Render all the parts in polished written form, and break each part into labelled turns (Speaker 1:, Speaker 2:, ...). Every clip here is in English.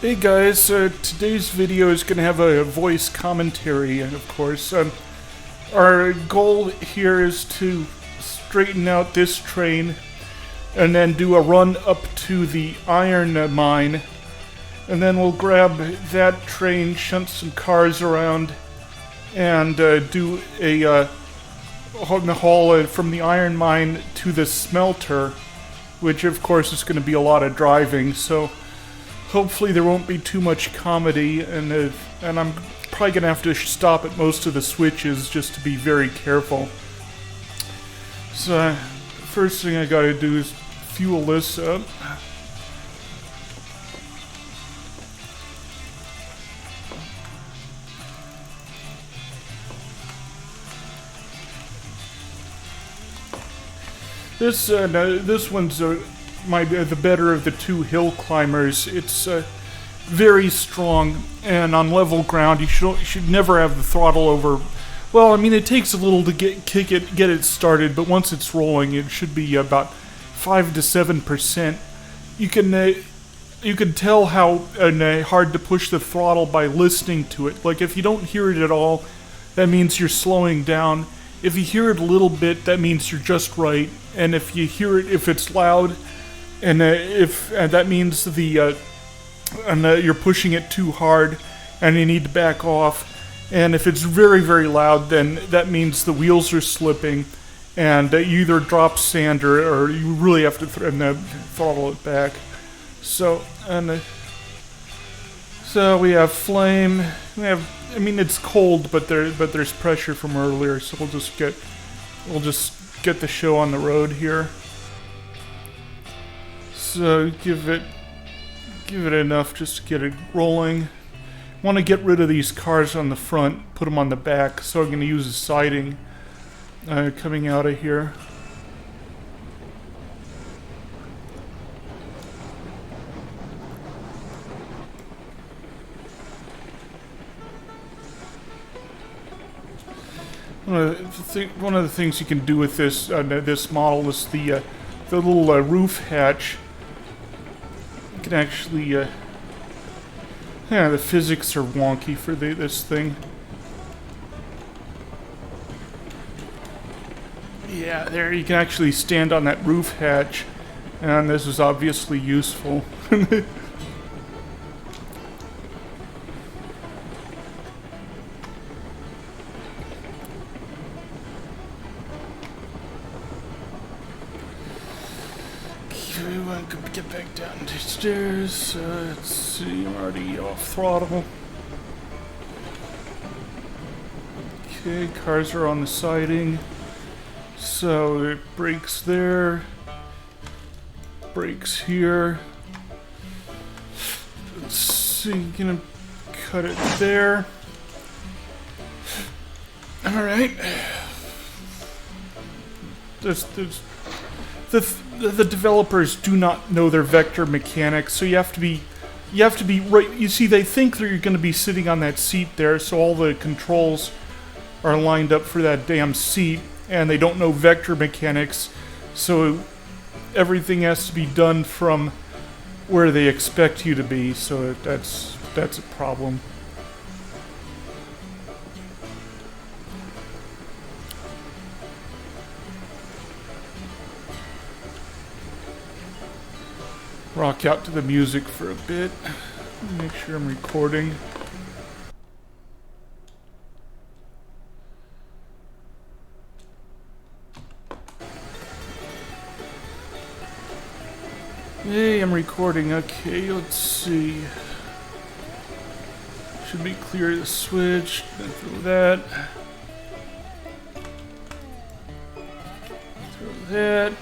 Speaker 1: Hey guys, today's video is going to have a voice commentary, and of course, our goal here is to straighten out this train and then do a run up to the iron mine, and then we'll grab that train, shunt some cars around, and do a haul from the iron mine to the smelter, which of course is going to be a lot of driving, so hopefully there won't be too much comedy, and I'm probably going to have to stop at most of the switches just to be very careful. So, first thing I gotta do is fuel this up. This one's the better of the two hill climbers. It's very strong, and on level ground you should never have the throttle over. Well, I mean, it takes a little to get it started, but once it's rolling, it should be about 5 to 7%. You can tell how hard to push the throttle by listening to it. Like, if you don't hear it at all, that means you're slowing down. If you hear it a little bit, that means you're just right. And if you hear it, if it's loud, and that means you're pushing it too hard, and you need to back off. And if it's very, very loud, then that means the wheels are slipping, and you either drop sand or you really have to throttle it back. So we have flame. It's cold, but there's pressure from earlier, so we'll just get the show on the road here. So give it enough just to get it rolling. Want to get rid of these cars on the front, put them on the back, so I'm going to use a siding coming out of here. One of the things you can do with this model is the little roof hatch. You can actually the physics are wonky for this thing. Yeah, there you can actually stand on that roof hatch, and this is obviously useful. Get back down the stairs. Let's see, I'm already off throttle. Okay, cars are on the siding. So it brakes there. Brakes here. Let's see, gonna cut it there. Alright. The developers do not know their vector mechanics, so you have to be right. You see, they think that you're going to be sitting on that seat there, so all the controls are lined up for that damn seat, and they don't know vector mechanics, so everything has to be done from where they expect you to be. So that's a problem. Rock out to the music for a bit. Make sure I'm recording. Hey, I'm recording. Okay, let's see. Should be clear the switch. Then throw that. Throw that.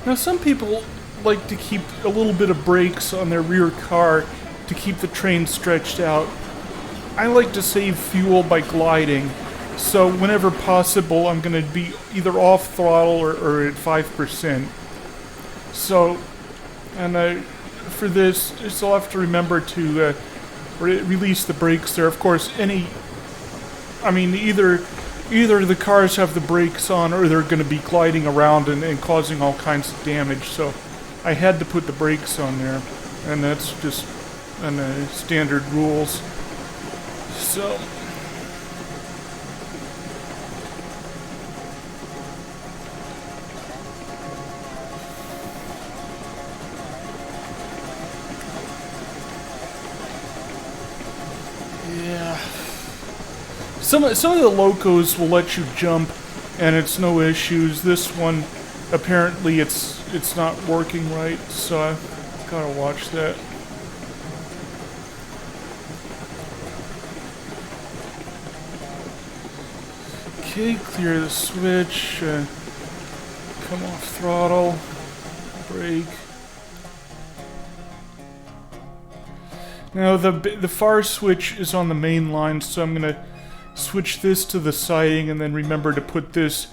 Speaker 1: Now, some people like to keep a little bit of brakes on their rear car to keep the train stretched out. I like to save fuel by gliding, so whenever possible I'm going to be either off throttle or at 5%. So, and for this, just I'll have to remember to release the brakes there. Of course, I mean, either the cars have the brakes on or they're going to be gliding around and causing all kinds of damage. So I had to put the brakes on there, and that's just standard rules. So yeah, some of the locos will let you jump, and it's no issues. This one, apparently, it's not working right, so I gotta watch that. Okay, clear the switch. Come off throttle. Brake. Now the far switch is on the main line, so I'm gonna switch this to the siding, and then remember to put this.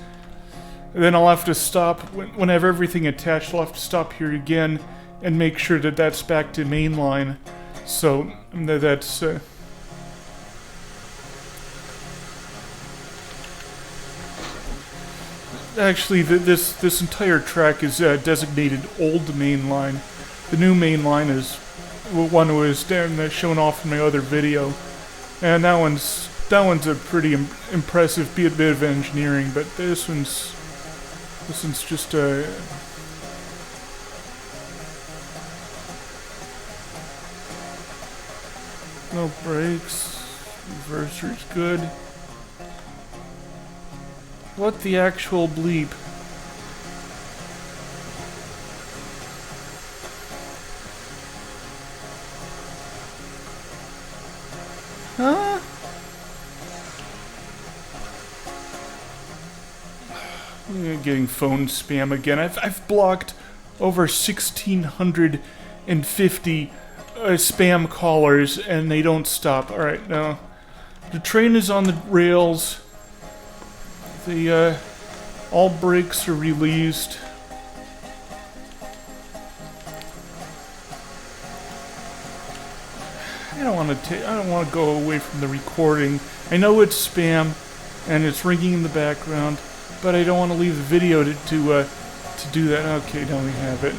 Speaker 1: And then I'll have to stop when I have everything attached. I'll have to stop here again and make sure that that's back to main line. So that's. Actually, this entire track is designated old main line. The new main line is one that was shown off in my other video, and that one's a pretty impressive bit of engineering. But this one's just a. No brakes. Reverser's good. What the actual bleep? Huh? Getting phone spam again. I've blocked over 1,650 spam callers, and they don't stop. All right, now the train is on the rails. All brakes are released. I don't want to go away from the recording. I know it's spam, and it's ringing in the background, but I don't want to leave the video to do that. Okay, now we have it.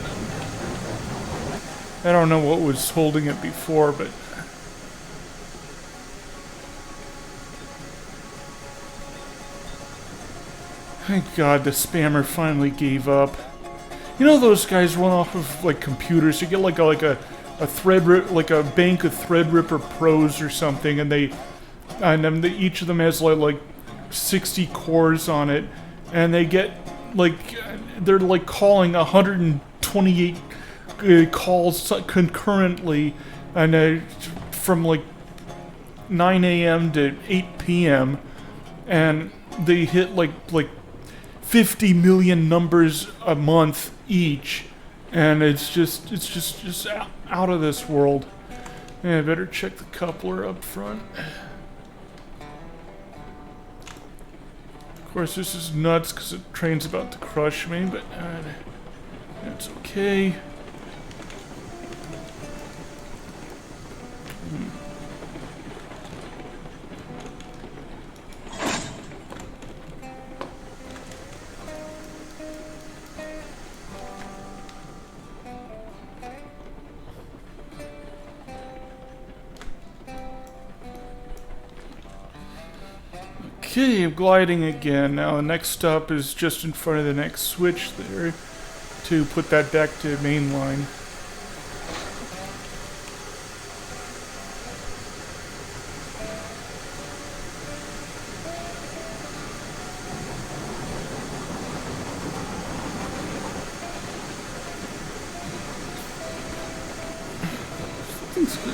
Speaker 1: I don't know what was holding it before, but. Thank God the spammer finally gave up. You know those guys run off of like computers. You get like a bank of Threadripper Pros or something, and each of them has like 60 cores on it, and they get they're like calling 128 calls concurrently, and from like 9 a.m. to 8 p.m. and they hit like 50 million numbers a month each, and it's just out of this world. Yeah, I better check the coupler up front. Of course, this is nuts because the train's about to crush me, but that's okay. Okay, I'm gliding again. Now the next stop is just in front of the next switch there to put that back to main line.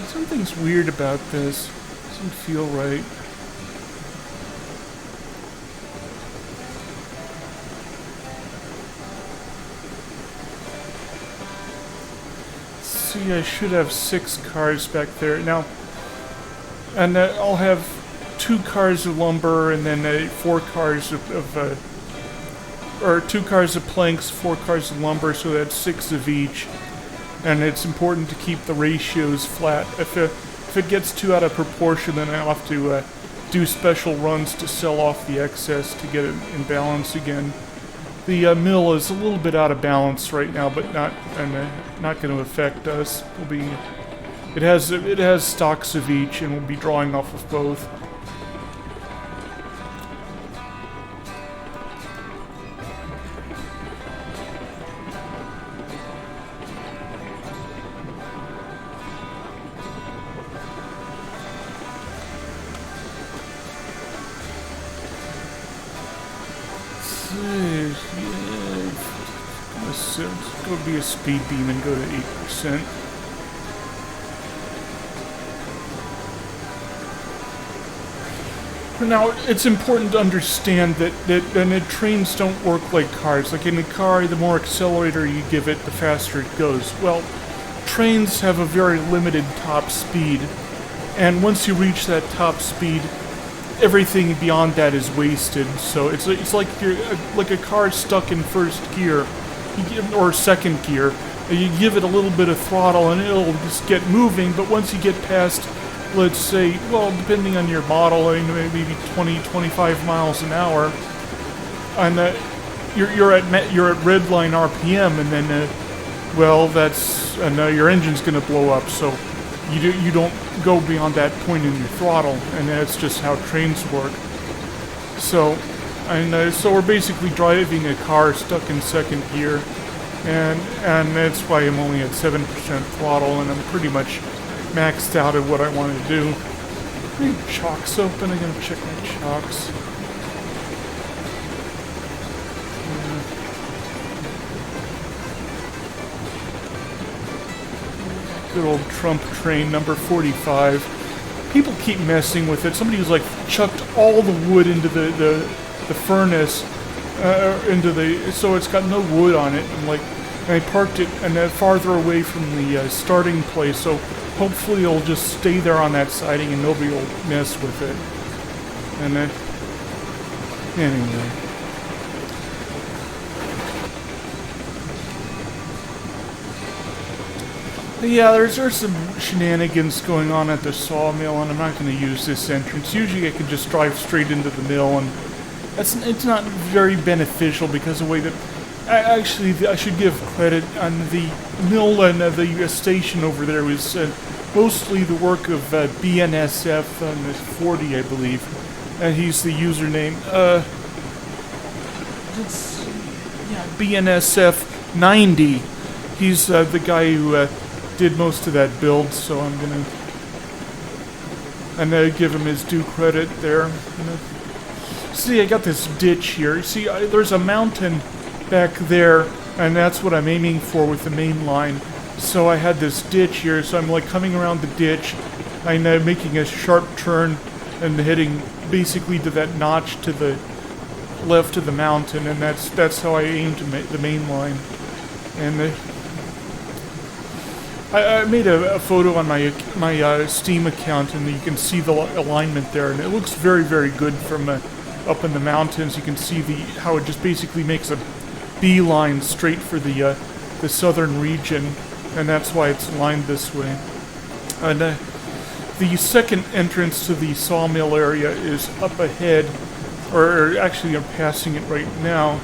Speaker 1: Something's weird about this. Doesn't feel right. See, I should have 6 cars back there now, and I'll have 2 cars of lumber, and then 4 cars or 2 cars of planks, 4 cars of lumber, so that's 6 of each. And it's important to keep the ratios flat. If it gets too out of proportion, then I'll have to do special runs to sell off the excess to get it in balance again. The mill is a little bit out of balance right now, but not going to affect us. It has stocks of each, and we'll be drawing off of both. It's going to be a speed beam and go to 8%. Now, it's important to understand that trains don't work like cars. Like in a car, the more accelerator you give it, the faster it goes. Well, trains have a very limited top speed, and once you reach that top speed, everything beyond that is wasted. So it's like you're like a car stuck in first gear or second gear. You give it a little bit of throttle and it'll just get moving, but once you get past, let's say, well, depending on your model, maybe 20, 25 miles an hour, and you're at red line RPM, and then your engine's going to blow up. So you don't go beyond that point in your throttle, and that's just how trains work. So we're basically driving a car stuck in second gear, and that's why I'm only at 7% throttle, and I'm pretty much maxed out at what I want to do. Chocks open. I'm gonna check my chocks. Good old Trump train number 45. People keep messing with it. Somebody who's like chucked all the wood into the furnace, so it's got no wood on it. And I parked it farther away from the starting place, so hopefully it'll just stay there on that siding and nobody will mess with it. And anyway. But yeah, there's some shenanigans going on at the sawmill, and I'm not going to use this entrance. Usually I can just drive straight into the mill, and it's not very beneficial because of the way that... Actually, I should give credit on the mill and the station over there was mostly the work of BNSF on the 40, I believe. And he's the username. Let's see. Yeah, BNSF 90. He's the guy who did most of that build, so I'm gonna give him his due credit there. See, I got this ditch here. See, there's a mountain back there, and that's what I'm aiming for with the main line. So I had this ditch here, so I'm like coming around the ditch, I'm making a sharp turn and heading basically to that notch to the left of the mountain, and that's how I aim to make the main line. And I made a photo on my Steam account, and you can see the alignment there, and it looks very, very good from up in the mountains. You can see how it just basically makes a beeline straight for the southern region, and that's why it's lined this way. And the second entrance to the sawmill area is up ahead, or actually I'm passing it right now.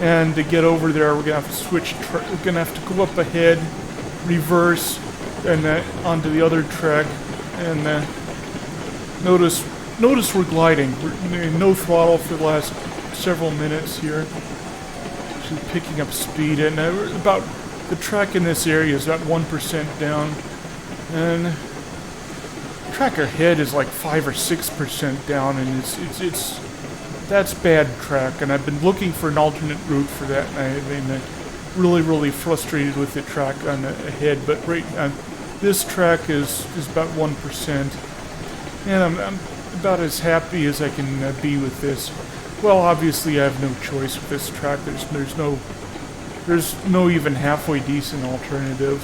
Speaker 1: And to get over there, we're gonna have to switch. We're gonna have to go up ahead, reverse, and onto the other track. And notice we're gliding. We're no throttle for the last several minutes here. Picking up speed, and about the track in this area is about 1% down, and track ahead is like 5 or 6% down, and that's bad track. And I've been looking for an alternate route for that, and I've been really frustrated with the track on ahead. But right this track is about 1%, and I'm about as happy as I can be with this. Well, obviously I have no choice with this track. There's no even halfway decent alternative.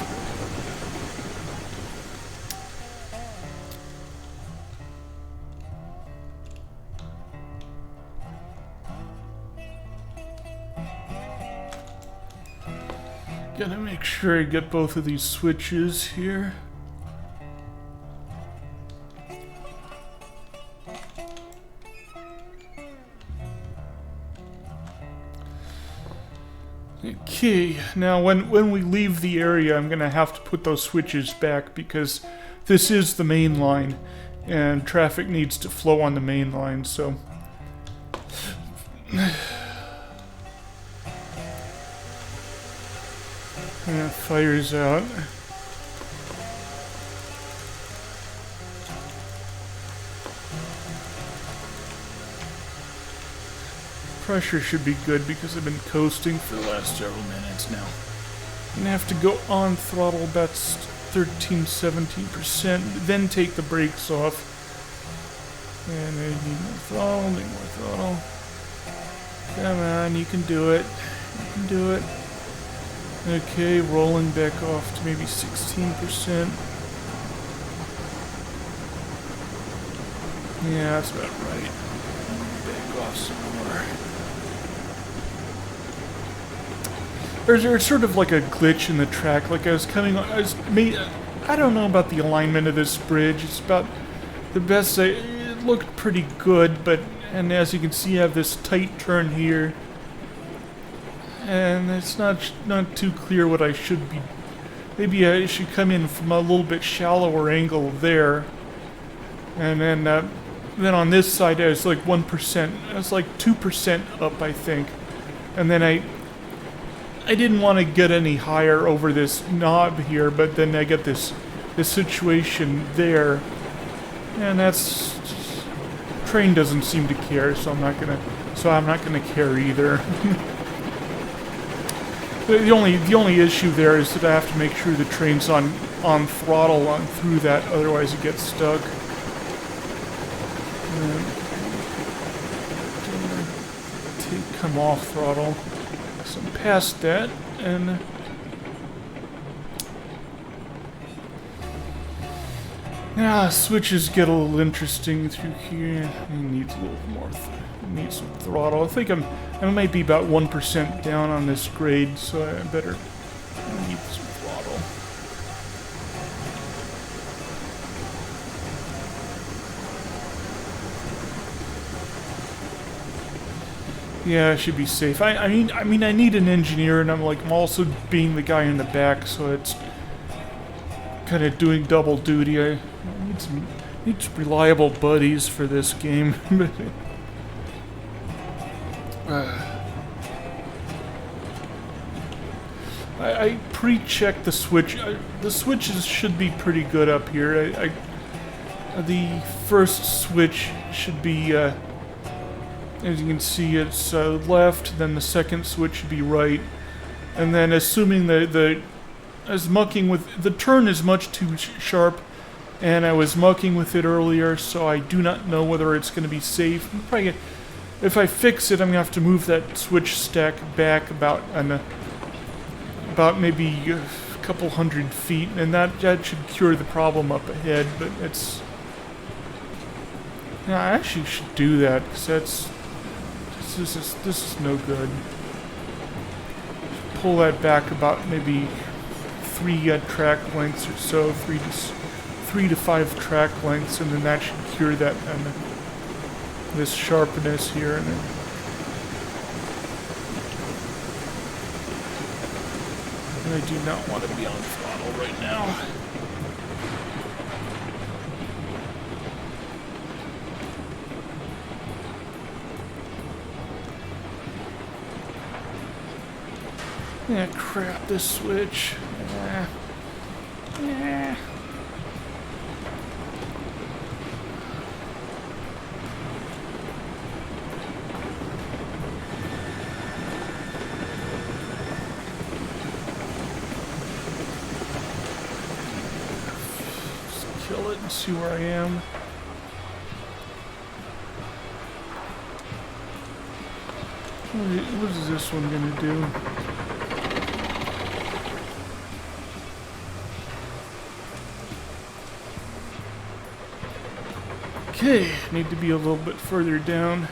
Speaker 1: Gotta make sure I get both of these switches here. Okay, now when we leave the area, I'm gonna have to put those switches back because this is the main line, and traffic needs to flow on the main line, so... Yeah, fire's out. Pressure should be good because I've been coasting for the last several minutes now. I'm gonna have to go on throttle about 13-17%, then take the brakes off. And I need more throttle, need more throttle. Come on, you can do it. You can do it. Okay, rolling back off to maybe 16%. Yeah, that's about right. Back off some more. There's sort of like a glitch in the track. Like I don't know about the alignment of this bridge. It's about the best. It looked pretty good, and as you can see, I have this tight turn here. And it's not too clear what I should be. Maybe I should come in from a little bit shallower angle there, and then on this side I was like 1%. I was like 2% up, I think, and then I didn't want to get any higher over this knob here, but then I get this situation there, and that's train doesn't seem to care, so I'm not gonna care either. The only issue there is that I have to make sure the train's on throttle through that, otherwise it gets stuck. Come off throttle. So I'm past that, and switches get a little interesting through here. It needs a little more. Need some throttle. I think I might be about 1% down on this grade, so I better need some throttle. Yeah, I should be safe. I mean, I need an engineer, and I'm also being the guy in the back, so it's kind of doing double duty. I need some reliable buddies for this game. I pre-checked the switch. The switches should be pretty good up here. The first switch should be, as you can see, it's left. Then the second switch should be right. And then, assuming I was mucking with the turn is much too sharp, and I was mucking with it earlier, so I do not know whether it's going to be safe. I'm probably if I fix it, I'm going to have to move that switch stack back about maybe a couple 100 feet, and that should cure the problem up ahead, but it's... Yeah, I actually should do that, because this is no good. Pull that back about maybe 3 track lengths or so, 3 to 5 track lengths, and then that should cure that this sharpness here, and I do not want to be on throttle right now. Yeah, crap, this switch. Yeah. Kill it and see where I am. What is this one gonna do? Okay, need to be a little bit further down.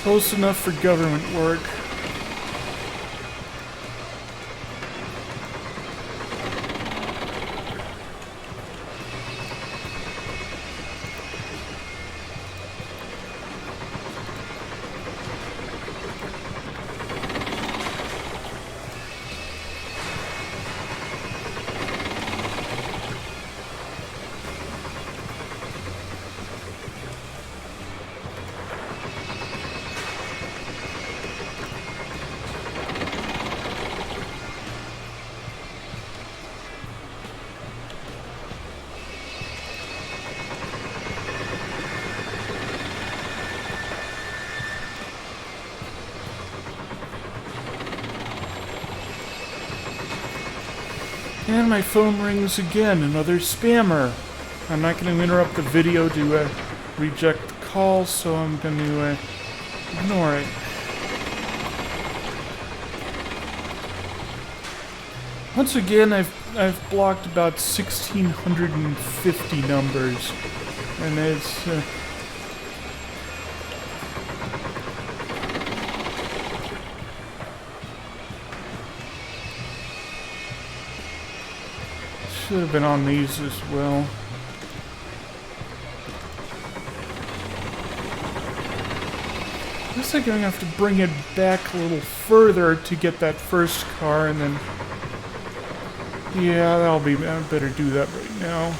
Speaker 1: Close enough for government work. And my phone rings again, another spammer. I'm not going to interrupt the video to reject the call, so I'm going to ignore it. Once again, I've blocked about 1,650 numbers, and it's should have been on these as well. Looks like I'm gonna have to bring it back a little further to get that first car, and then yeah, I better do that right now.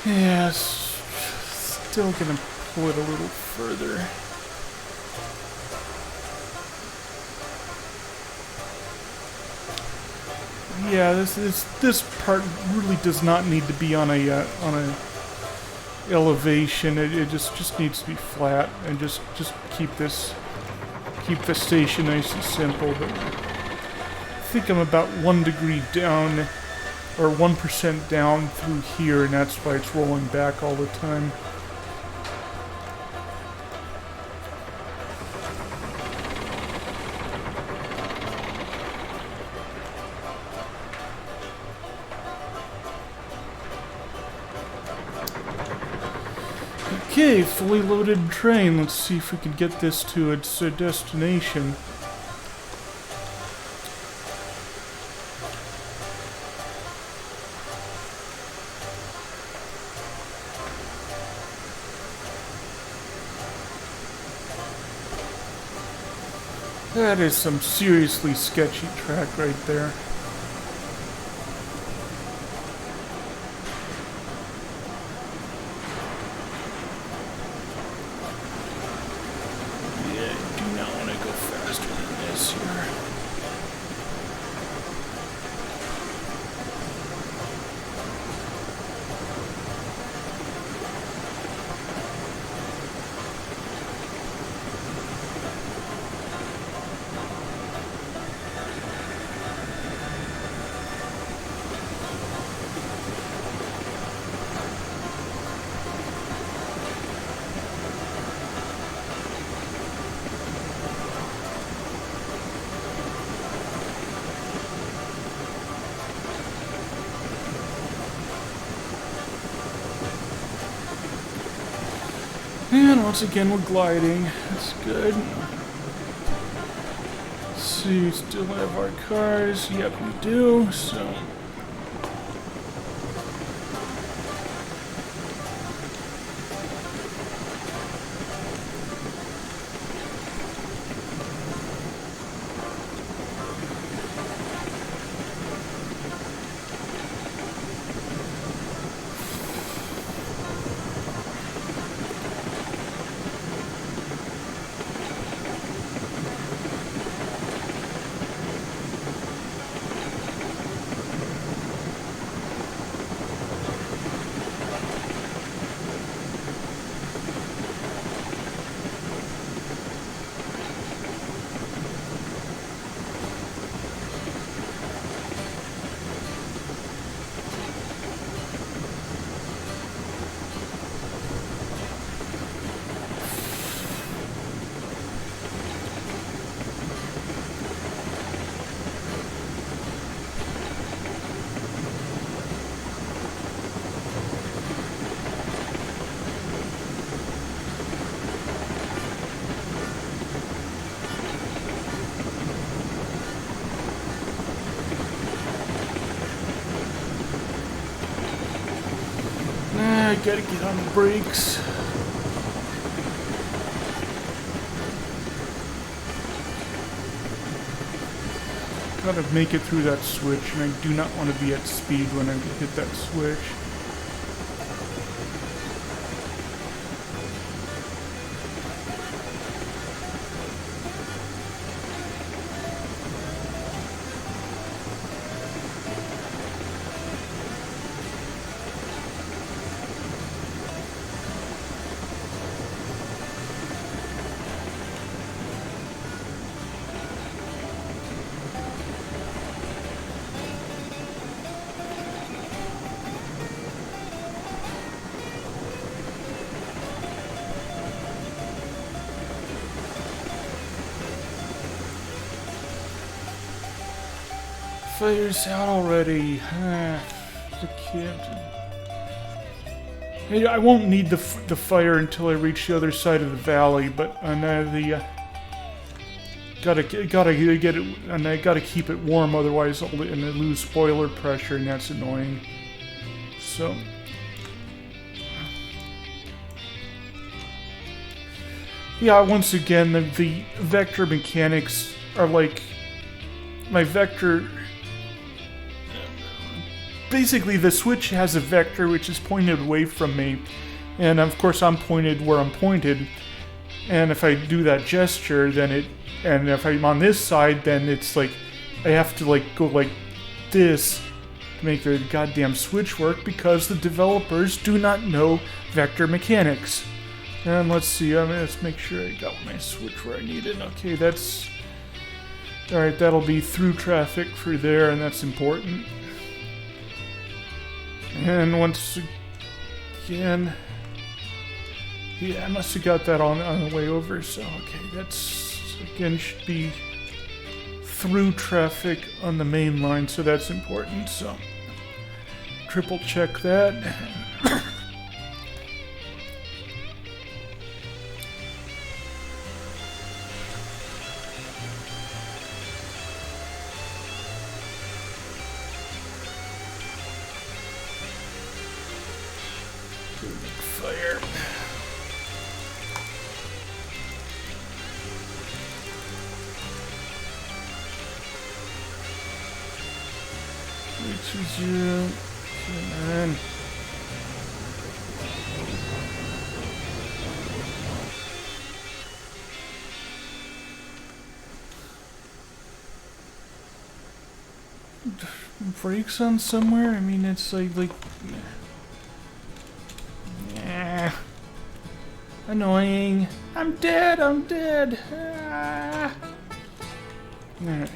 Speaker 1: Yeah, still gonna pull it a little further. Yeah, this part really does not need to be on a elevation. It just needs to be flat, and just keep the station nice and simple. But I think I'm about 1 degree down, or 1% down through here, and that's why it's rolling back all the time. Okay, fully loaded train. Let's see if we can get this to its destination. That is some seriously sketchy track right there. Yeah, I do not want to go faster than this here. once again, we're gliding. That's good. Let's see, still have our cars. Yep, we do. So. I gotta get on the brakes. Gotta make it through that switch, and I do not want to be at speed when I hit that switch. Fire's out already. The captain. Hey, I won't need the fire until I reach the other side of the valley, but gotta get it, and I gotta keep it warm, otherwise I'll lose spoiler pressure, and that's annoying. So. Yeah, once again, the vector mechanics are like my vector. Basically, the switch has a vector which is pointed away from me, and of course I'm pointed where I'm pointed, and if I do that gesture, then and if I'm on this side, then it's like I have to like go like this to make the goddamn switch work, because the developers do not know vector mechanics. And let's see, let's make sure I got my switch where I need it. Okay, that's alright, that'll be through traffic for there, and that's important. And once again, yeah, I must have got that on the way over, so okay, that's, again, should be through traffic on the main line, so that's important, so triple check that. Fire. Which is you? Come on. Brakes on somewhere? I mean, it's like. Annoying. I'm dead. Ah. Alright.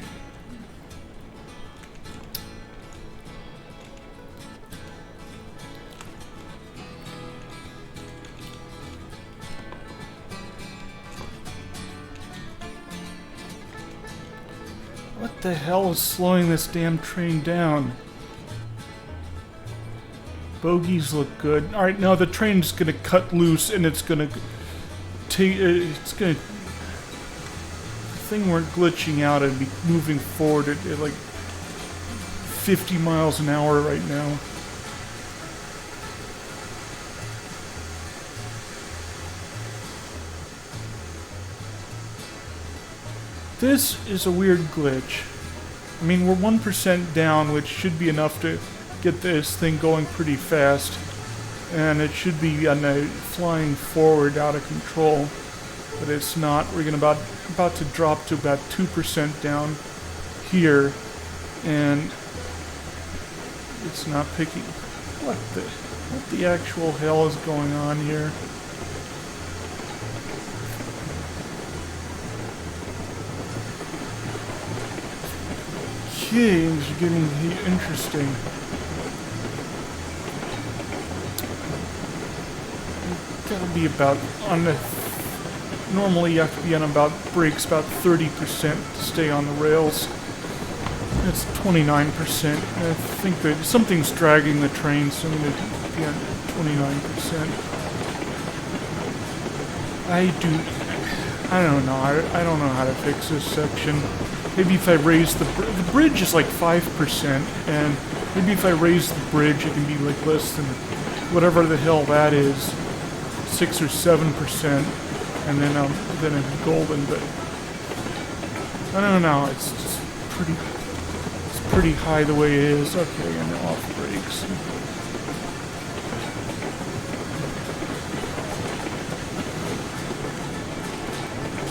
Speaker 1: What the hell is slowing this damn train down? Bogies look good. Alright, now the train's gonna cut loose, and it's gonna take. It's gonna. The thing weren't glitching out and be moving forward at like 50 miles an hour right now. This is a weird glitch. I mean, we're 1% down, which should be enough to get this thing going pretty fast. And it should be flying forward out of control. But it's not. We're gonna about to drop to about 2% down here. And it's not picking. What the actual hell is going on here? Okay, it's getting interesting. Gotta be about on the. Normally, you have to be on about brakes about 30% to stay on the rails. It's 29%. I think that something's dragging the train, so I'm going to be on 29%. I don't know. I don't know how to fix this section. Maybe if I raise the bridge is like 5%, and maybe if I raise the bridge, it can be like less than whatever the hell that is, 6 or 7%, and then it'd be golden. But I don't know. It's just pretty high the way it is. Okay, and off brakes.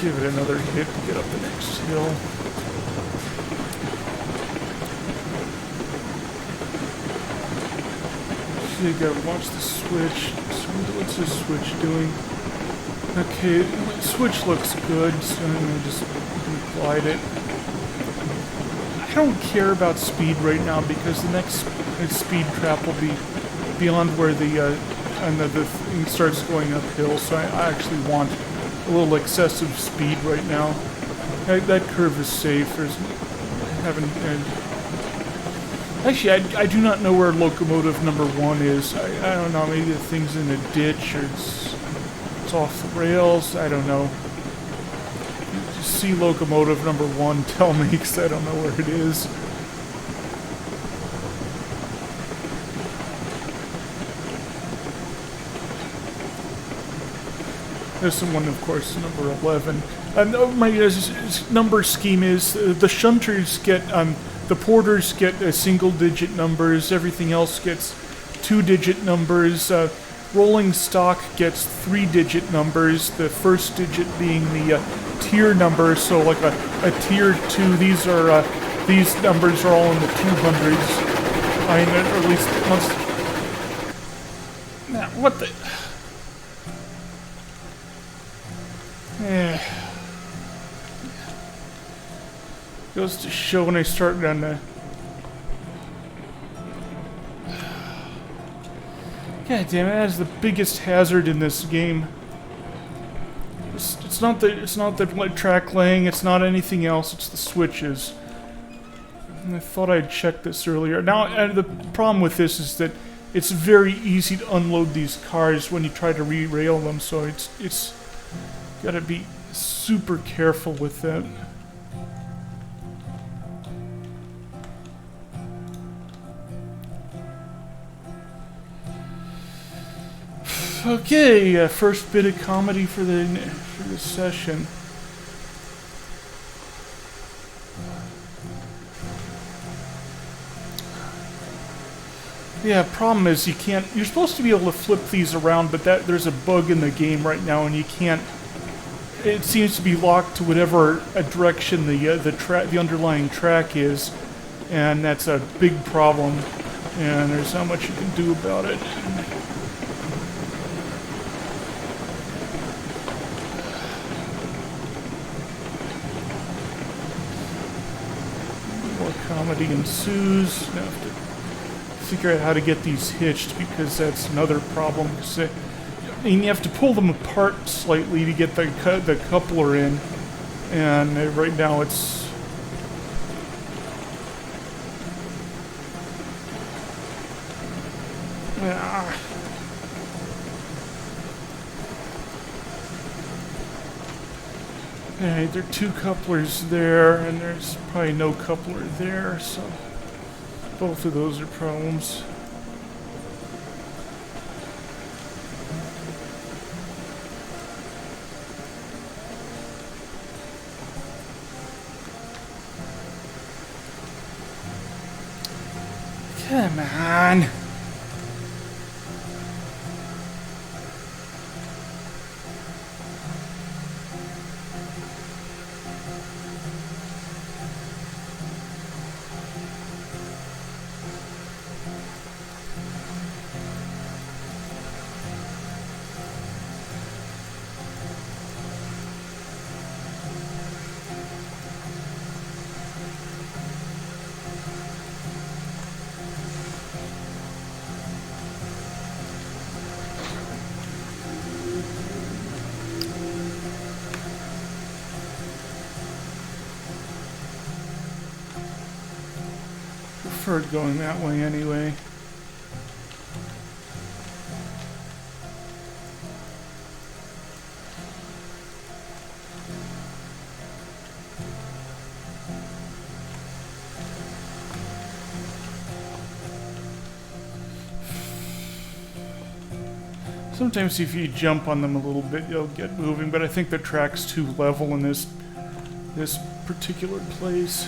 Speaker 1: Give it another hit to get up the next hill. So you gotta watch the switch. So what's this switch doing? Okay, the switch looks good, so I'm gonna just glide it. I don't care about speed right now because the next speed trap will be beyond where the thing starts going uphill. So I actually want a little excessive speed right now. That curve is safe. Actually, I do not know where locomotive number 1 is. I don't know. Maybe the thing's in a ditch or it's off the rails. I don't know. Just see locomotive number 1. Tell me, because I don't know where it is. This one, of course, number 11. My number scheme is the shunters get, the porters get single-digit numbers. Everything else gets 2-digit numbers. Rolling stock gets 3-digit numbers. The first digit being the tier number. So, like a tier 2. These numbers are all in the 200s. Or at least once. Now, what the? Yeah. Goes to show when I start on the. God damn it! That is the biggest hazard in this game. It's not the track laying. It's not anything else. It's the switches. And I thought I'd checked this earlier. Now, the problem with this is that it's very easy to unload these cars when you try to re-rail them. So it's gotta be super careful with that. Okay, first bit of comedy for this session. Yeah, problem is you can't. You're supposed to be able to flip these around, but there's a bug in the game right now, and you can't. It seems to be locked to whatever direction the underlying track is, and that's a big problem. And there's not much you can do about it. More comedy ensues. Now I have to figure out how to get these hitched because that's another problem. I mean, you have to pull them apart slightly to get the coupler in, and right now it's. Alright, there are 2 couplers there, and there's probably no coupler there, so both of those are problems. Come on. Preferred going that way anyway. Sometimes if you jump on them a little bit, you'll get moving, but I think the track's too level in this particular place.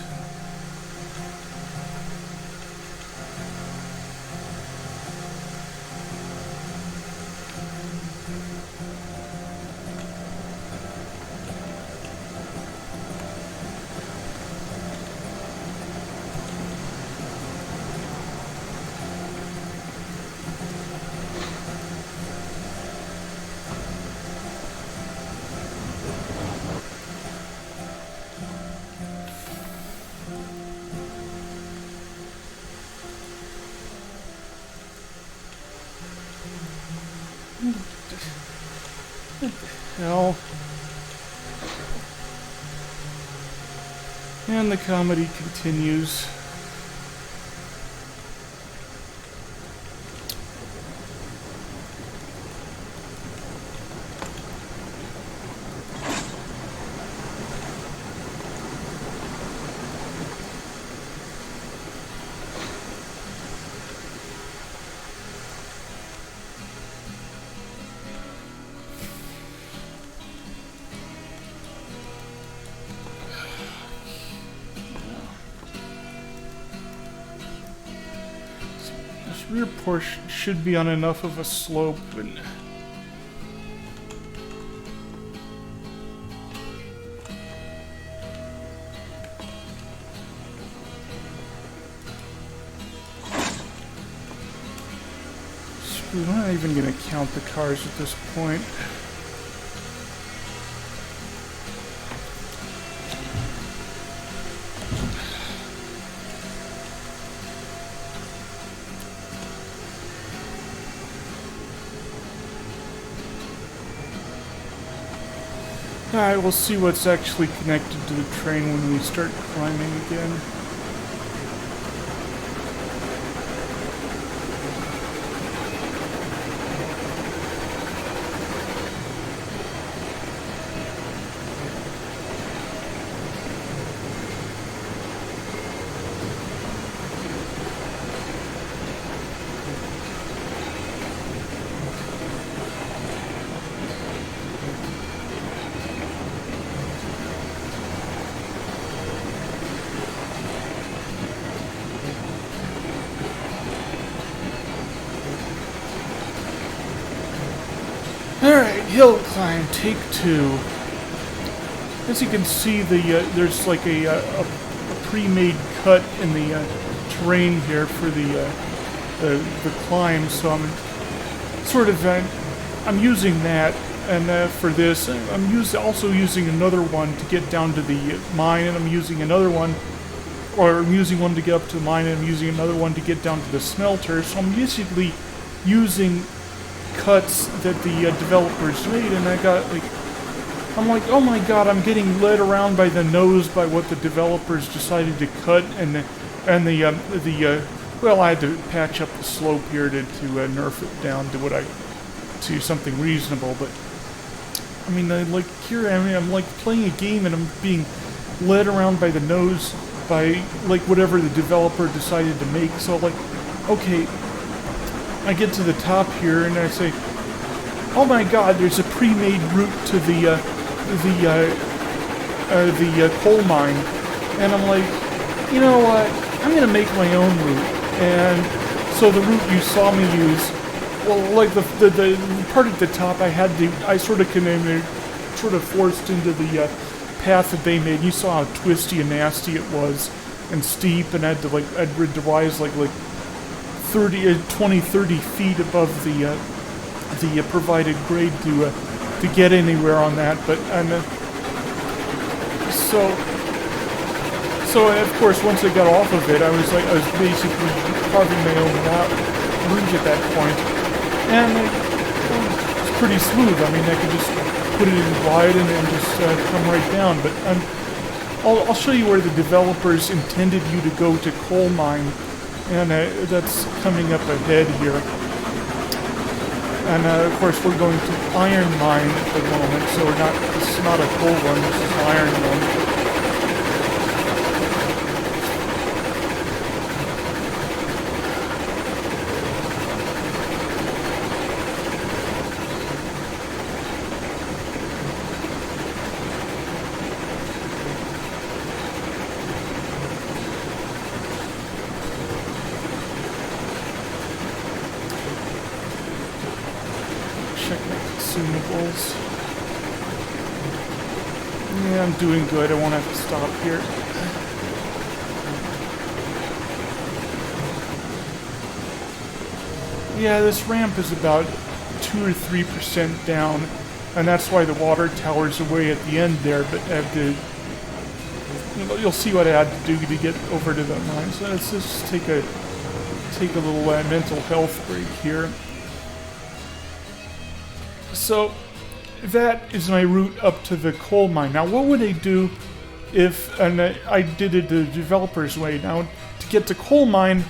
Speaker 1: Hell. And the comedy continues. Rear portion should be on enough of a slope and we're not even going to count the cars at this point. Alright, we'll see what's actually connected to the train when we start climbing again. Alright, hill climb, take 2. As you can see, there's like a pre-made cut in the terrain here for the climb, so I'm sort of I'm using that, and for this, I'm also using another one to get down to the mine, and I'm using another one, or I'm using one to get up to the mine, and I'm using another one to get down to the smelter. So I'm basically using cuts that the developers made, and I'm like, oh my god, I'm getting led around by the nose by what the developers decided to cut, well, I had to patch up the slope here to nerf it down to something reasonable, but I mean, like here, I mean, I'm like playing a game and I'm being led around by the nose by like whatever the developer decided to make. So like, okay, I get to the top here and I say, oh my God, there's a pre-made route to the coal mine, and I'm like, you know what? I'm gonna make my own route. And so the route you saw me use, well, like the part at the top, I sort of forced into the path that they made. You saw how twisty and nasty it was, and steep, and I'd rise like 30 feet above the provided grade to get anywhere on that. But so of course once I got off of it, I was basically carving my own route at that point, and it was pretty smooth. I mean, I could just put it in wide and then just come right down. But I'll show you where the developers intended you to go to coal mine, and that's coming up ahead here. And of course we're going to iron mine at the moment, so this is not a coal one, this is an iron one. Consumables. Yeah, I'm doing good. I won't have to stop here. Yeah, this ramp is about 2 or 3% down, and that's why the water tower's away at the end there, but I have to... You'll see what I had to do to get over to the mine. So let's just take a little mental health break here. So that is my route up to the coal mine. Now, what would I do if I did it the developer's way? Now, to get to coal mine,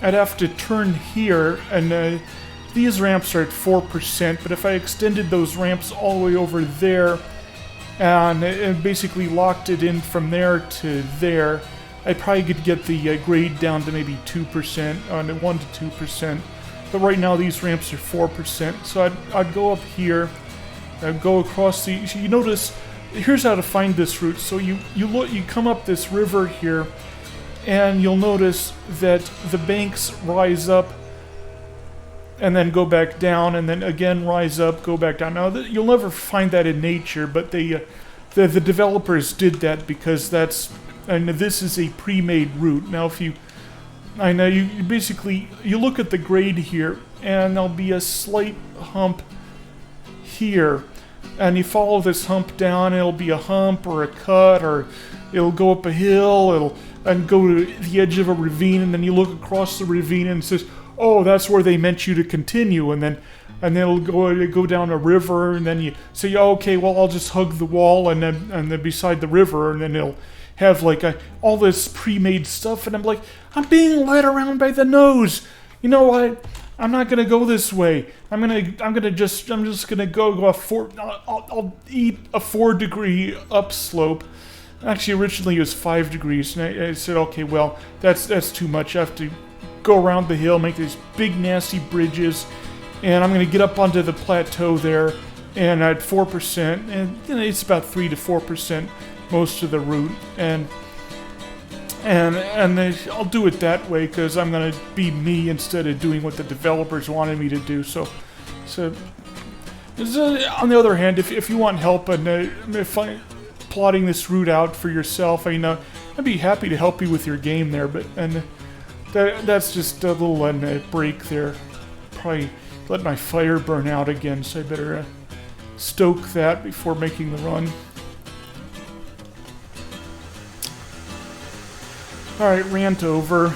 Speaker 1: I'd have to turn here, and these ramps are at 4%, but if I extended those ramps all the way over there and basically locked it in from there to there, I probably could get the grade down to maybe 2%, 1 to 2%. But right now these ramps are 4%, so I'd go up here, I'd go across the... You notice, here's how to find this route. So you come up this river here, and you'll notice that the banks rise up, and then go back down, and then again rise up, go back down. Now you'll never find that in nature, but the developers did that because this is a pre-made route. Now if you... I know you basically, you look at the grade here, and there'll be a slight hump here, and you follow this hump down, it'll be a hump or a cut, or it'll go up a hill, and go to the edge of a ravine, and then you look across the ravine and it says, oh, that's where they meant you to continue, and then it'll go down a river, and then you say, oh, okay, well, I'll just hug the wall, and then beside the river, and then it'll have like all this pre-made stuff, and I'm like, I'm being led around by the nose. You know what? I'm not gonna go this way. I'm just gonna go a 4. I'll eat a 4-degree upslope. Actually, originally it was 5 degrees, and I said, okay, well, that's too much. I have to go around the hill, make these big nasty bridges, and I'm gonna get up onto the plateau there, and at 4%, and it's about 3 to 4%. Most of the route, and I'll do it that way because I'm gonna be me instead of doing what the developers wanted me to do. So on the other hand, if you want help and plotting this route out for yourself, I'd be happy to help you with your game there. But that's just a little break there. Probably let my fire burn out again, so I better stoke that before making the run. Alright, rant over.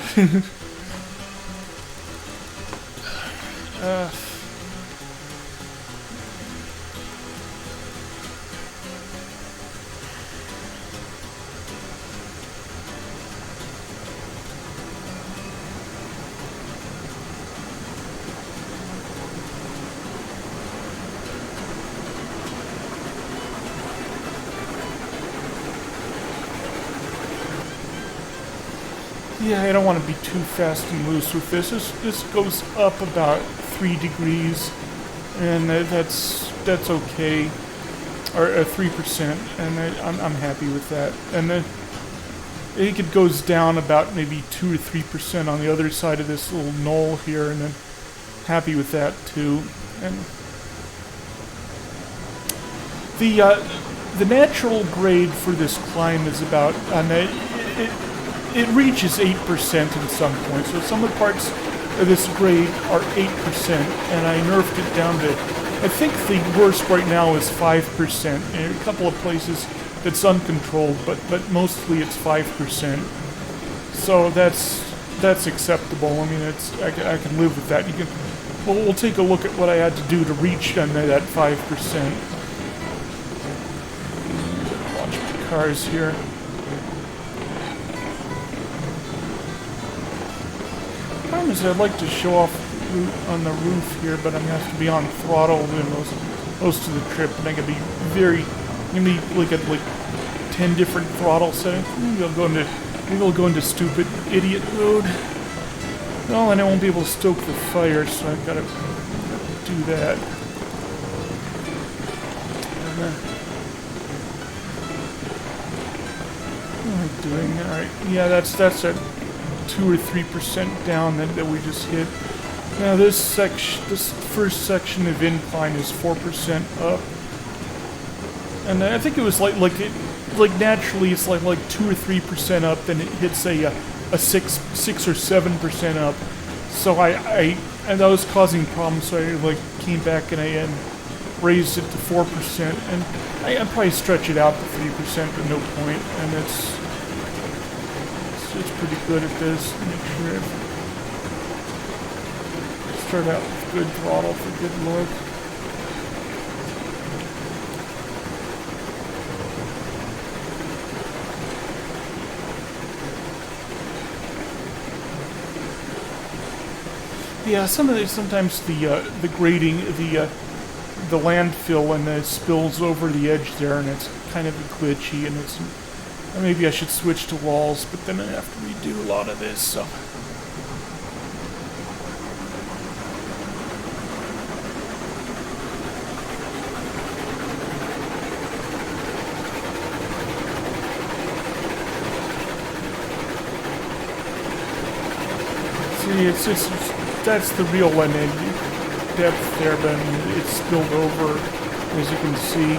Speaker 1: Yeah, I don't want to be too fast and loose with this. This goes up about 3 degrees, and that's okay, or 3%, and I'm happy with that. And then I think it goes down about maybe 2 or 3% on the other side of this little knoll here, and then happy with that too. And the natural grade for this climb is about, it reaches 8% in some points. So some of the parts of this grade are 8%, and I nerfed it down to, I think the worst right now is 5%. And a couple of places it's uncontrolled, but mostly it's 5%. So that's acceptable. I mean, I can live with that. We'll take a look at what I had to do to reach that 5%. Watch my cars here. The problem is I'd like to show off on the roof here, but I'm gonna have to be on throttle doing most of the trip, and I'm gonna be like at 10 different throttle settings. Maybe I'll go into stupid idiot mode. No, and I won't be able to stoke the fire, so I've got to do that. What am I doing? Alright, yeah, that's at 2 or 3% down that we just hit. Now this first section of incline is 4% up. And I think it was like naturally it's like 2 or 3% up, then it hits a 6 or 7% up. So and that was causing problems, so I came back and raised it to 4%, and I'd probably stretch it out to 3%, but no point. And it's pretty good at this. Make sure I start out with good throttle for good look. Yeah, sometimes the grading, the landfill and it spills over the edge there, and it's kind of glitchy, and maybe I should switch to walls, but then I have to redo a lot of this, so. See, that's the real end depth there, but it's spilled over, as you can see.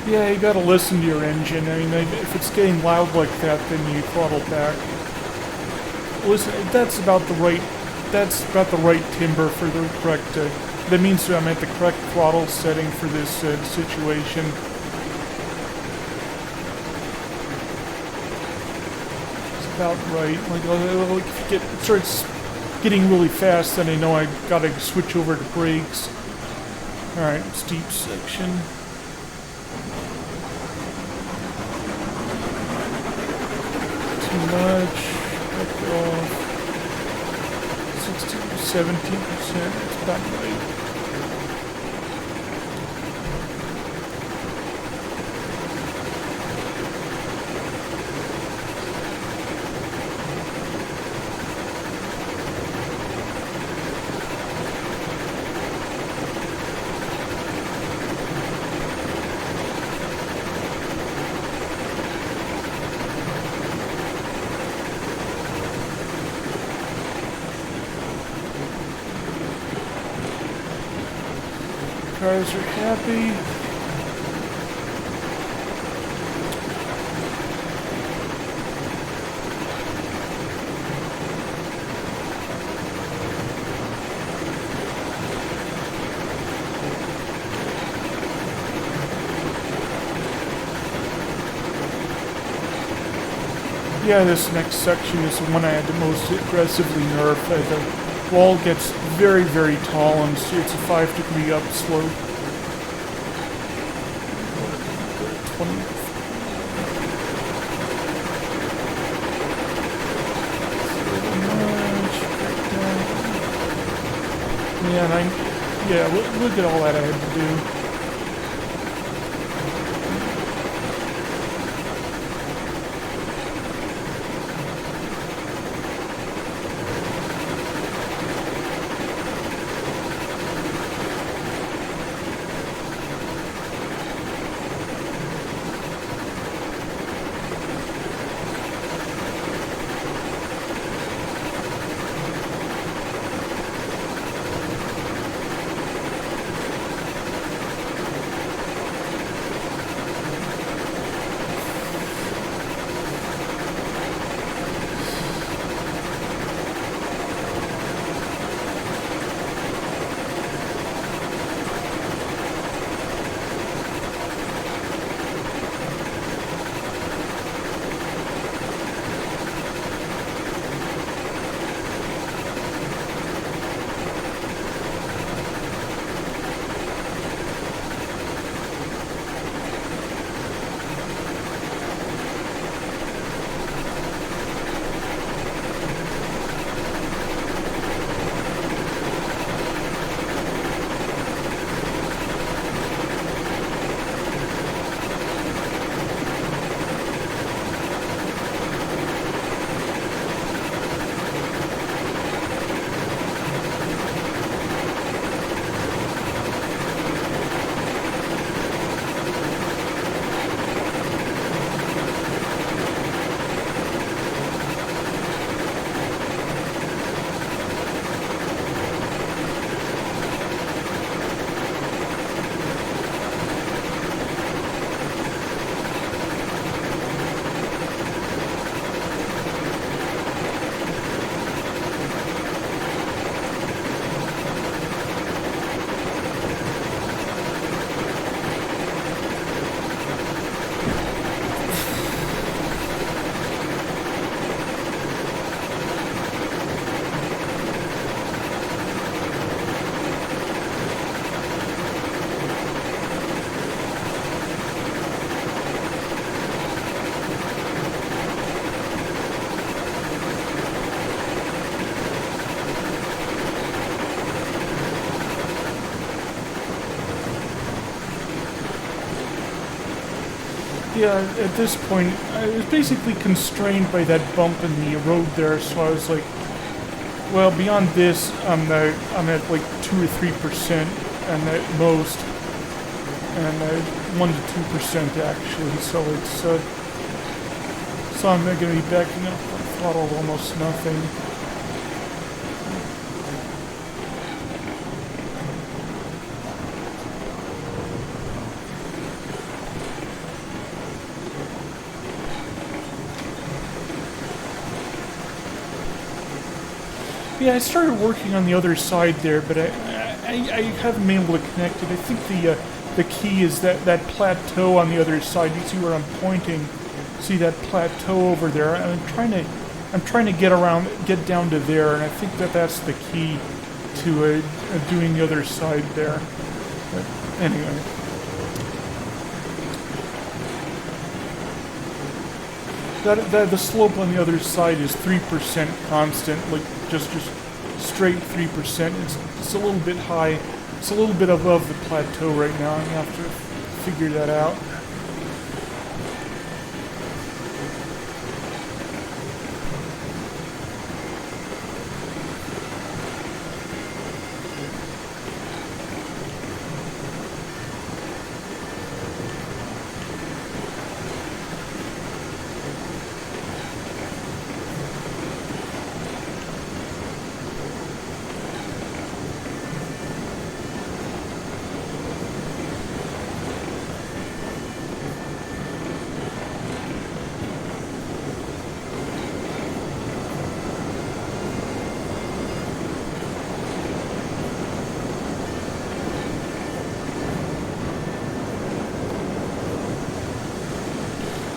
Speaker 1: Yeah, you gotta listen to your engine. I mean, if it's getting loud like that, then you throttle back. Listen, that's about the right timbre for the correct. That means I'm at the correct throttle setting for this situation. It's about right. Like if it starts getting really fast, then I know I gotta switch over to brakes. All right, steep section. Much, back off, 16 to 17%, that's about right. Cars are happy. Yeah, this next section is the one I had to most aggressively nerf. wall gets very, very tall, and it's a 5-degree upslope. 20. Yeah, look at all that I had to do. Yeah, at this point, I was basically constrained by that bump in the road there, so I was like, well, beyond this, I'm at like 2 or 3%, and at most, and 1 to 2% actually, so it's, so I'm going to be backing up on throttle almost nothing. Yeah, I started working on the other side there, but I haven't been able to connect it. I think the key is that plateau on the other side. You see where I'm pointing? See that plateau over there? And I'm trying to get down to there, and I think that's the key to doing the other side there. But anyway. The slope on the other side is 3% constant, like just straight 3%. It's a little bit high. It's a little bit above the plateau right now. I'm gonna have to figure that out.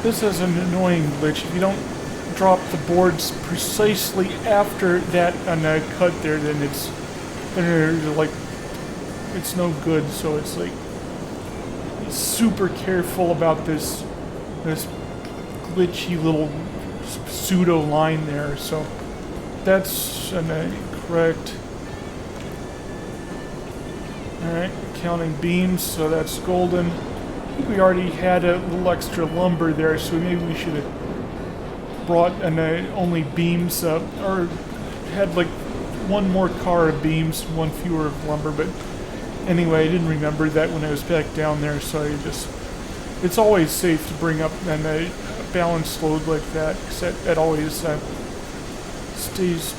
Speaker 1: This is an annoying glitch. If you don't drop the boards precisely after that cut there, then it's like it's no good. So it's like super careful about this glitchy little pseudo line there. So that's correct. All right, counting beams, so that's golden. I think we already had a little extra lumber there, so maybe we should have brought only beams or had like one more car of beams, one fewer of lumber. But anyway, I didn't remember that when I was back down there, so it's always safe to bring up a balanced load like that, because that always stays.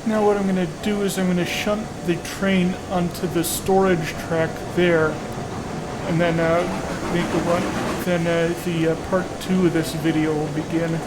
Speaker 1: Now what I'm going to do is I'm going to shunt the train onto the storage track there, and then make a run. Then the part 2 of this video will begin.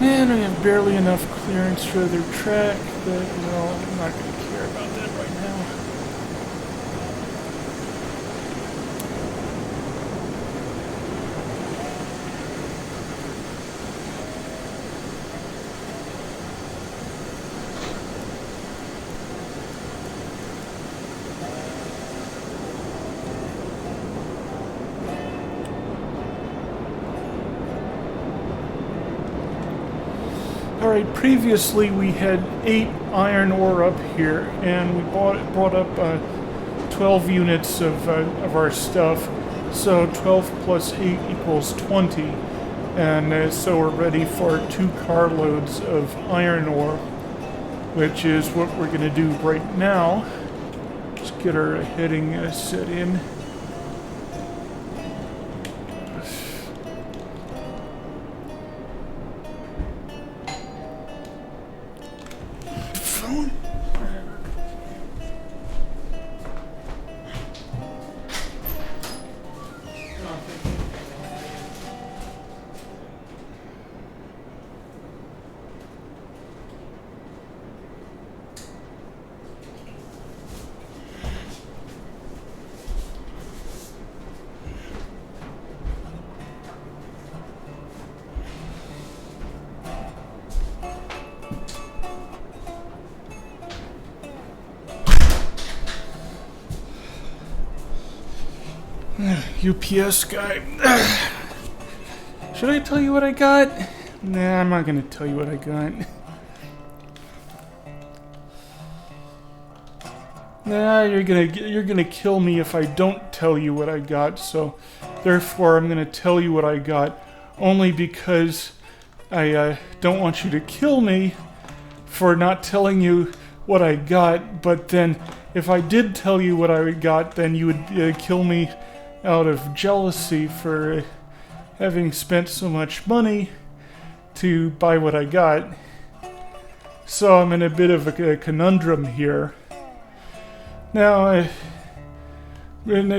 Speaker 1: And we have barely enough clearance for their track, but well, I'm not going to care about that right now. Alright, previously we had 8 iron ore up here, and we brought up 12 units of our stuff, so 12 plus 8 equals 20, and so we're ready for 2 carloads of iron ore, which is what we're going to do right now. Let's get our heading set in. UPS guy. Should I tell you what I got? Nah, I'm not gonna tell you what I got. Nah, you're gonna kill me if I don't tell you what I got, so therefore I'm gonna tell you what I got only because I don't want you to kill me for not telling you what I got, but then if I did tell you what I got, then you would kill me out of jealousy for having spent so much money to buy what I got. So I'm in a bit of a conundrum here. Now,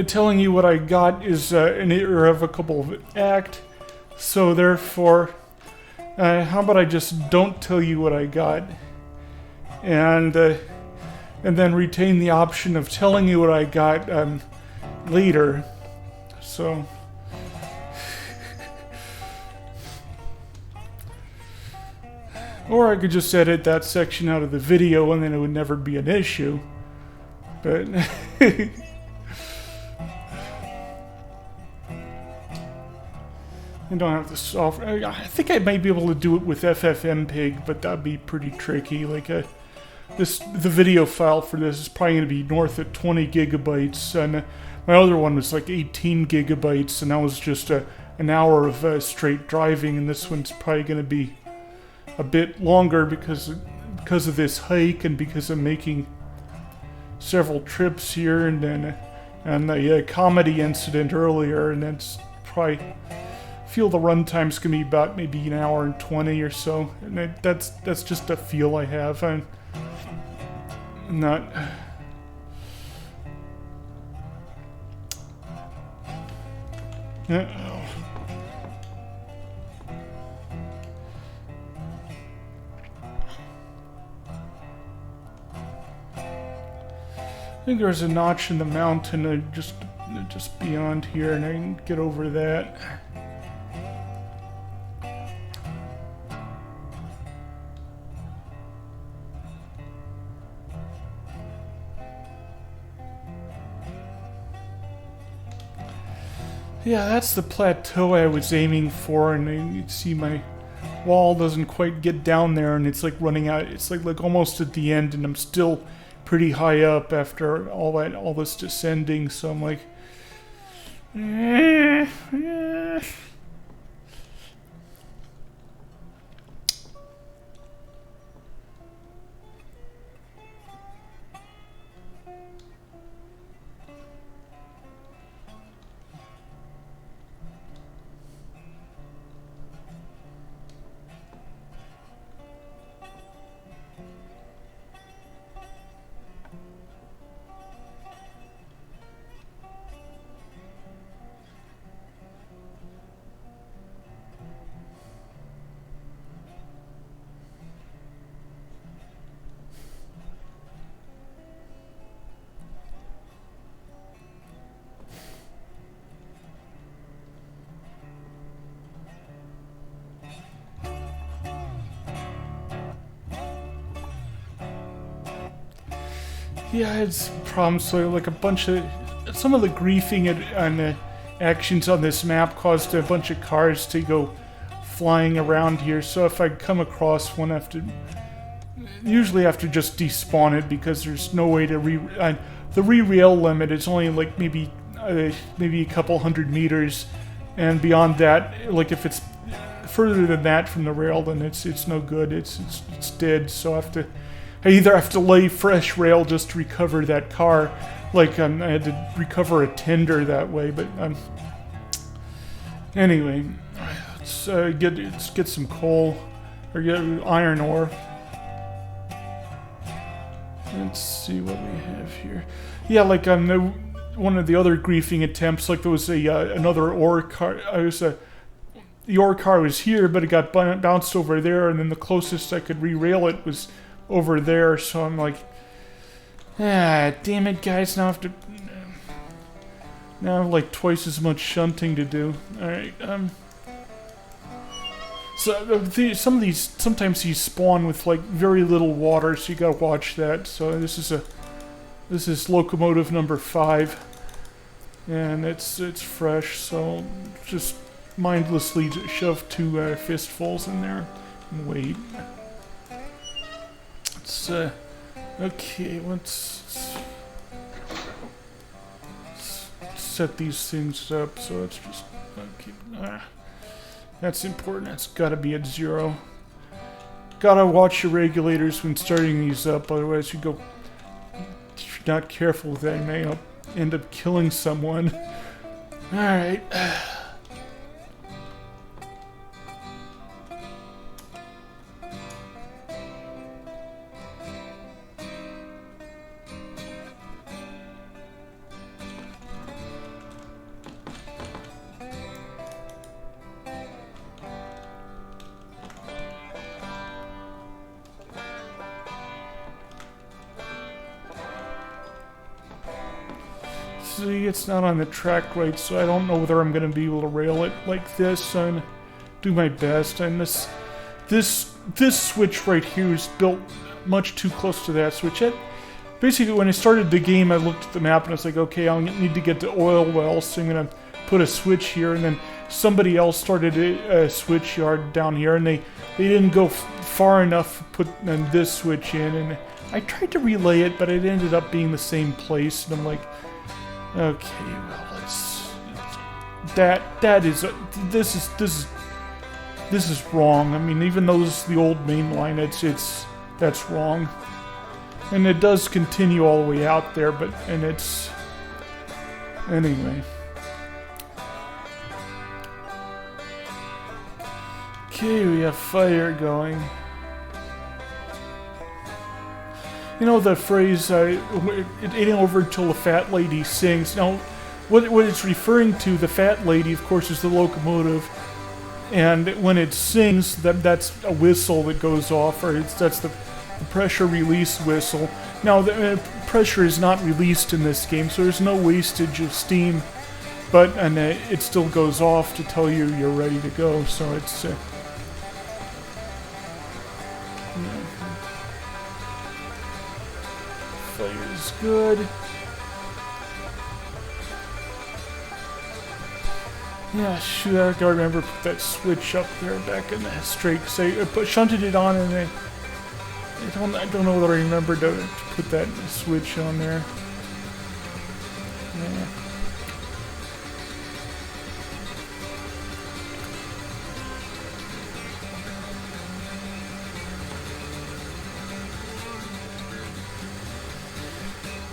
Speaker 1: telling you what I got is an irrevocable act, so therefore, how about I just don't tell you what I got, and then retain the option of telling you what I got later. So, or I could just edit that section out of the video and then it would never be an issue. But I don't have the software. I think I might be able to do it with FFmpeg, but that'd be pretty tricky. Like the video file for this is probably going to be north of 20 gigabytes, and my other one was like 18 gigabytes, and that was just an hour of straight driving, and this one's probably going to be a bit longer because of this hike and because I'm making several trips here, and then and the comedy incident earlier, and that's probably feel the runtime's gonna be about maybe an hour and 20 or so, and that's just a feel I have. I'm not. I think there's a notch in the mountain just beyond here, and I can get over that. Yeah, that's the plateau I was aiming for, and you see my wall doesn't quite get down there, and it's like running out. It's like almost at the end, and I'm still pretty high up after all this descending. So I'm like, Yeah, I had some problems. So like a bunch of some of the griefing and the actions on this map caused a bunch of cars to go flying around here. So if I come across one, I have to usually have to just despawn it because there's no way to the re-rail limit is only like maybe a couple hundred meters, and beyond that, like if it's further than that from the rail, then it's no good. It's dead. So I either have to lay fresh rail just to recover that car, like I had to recover a tender that way. But anyway, let's get some coal or get iron ore. Let's see what we have here. Yeah, like on one of the other griefing attempts, like there was another ore car. The ore car was here, but it got bounced over there, and then the closest I could re-rail it was over there. So I'm like, damn it, guys! Now I have like twice as much shunting to do. All right. So sometimes these spawn with like very little water, so you gotta watch that. So this is locomotive number 5, and it's fresh. So just mindlessly shove 2 fistfuls in there and wait. Let's okay. Let's set these things up. So it's just okay. That's important. That's got to be at 0. Gotta watch your regulators when starting these up, otherwise if you're not careful with that, you may end up killing someone. Alright. See, it's not on the track right, so I don't know whether I'm going to be able to rail it like this. So I'm going to do my best. And this switch right here is built much too close to that switch. Basically, when I started the game, I looked at the map and I was like, okay, I need to get to oil wells, so I'm going to put a switch here. And then somebody else started a switch yard down here, and they didn't go far enough to put this switch in. And I tried to relay it, but it ended up being the same place. And I'm like, okay, well, this is wrong. I mean, even though this is the old main line, that's wrong. And it does continue all the way out there, anyway. Okay, we have fire going. You know the phrase, it ain't over until the fat lady sings. Now, what it's referring to, the fat lady, of course, is the locomotive. And when it sings, that's a whistle that goes off, or that's the pressure release whistle. Now, the pressure is not released in this game, so there's no wastage of steam. But it still goes off to tell you you're ready to go, so it's... Fire is good. Yeah, shoot, I gotta remember to put that switch up there back in the straight, because I shunted it on and I don't know whether I remember to put that switch on there. Yeah.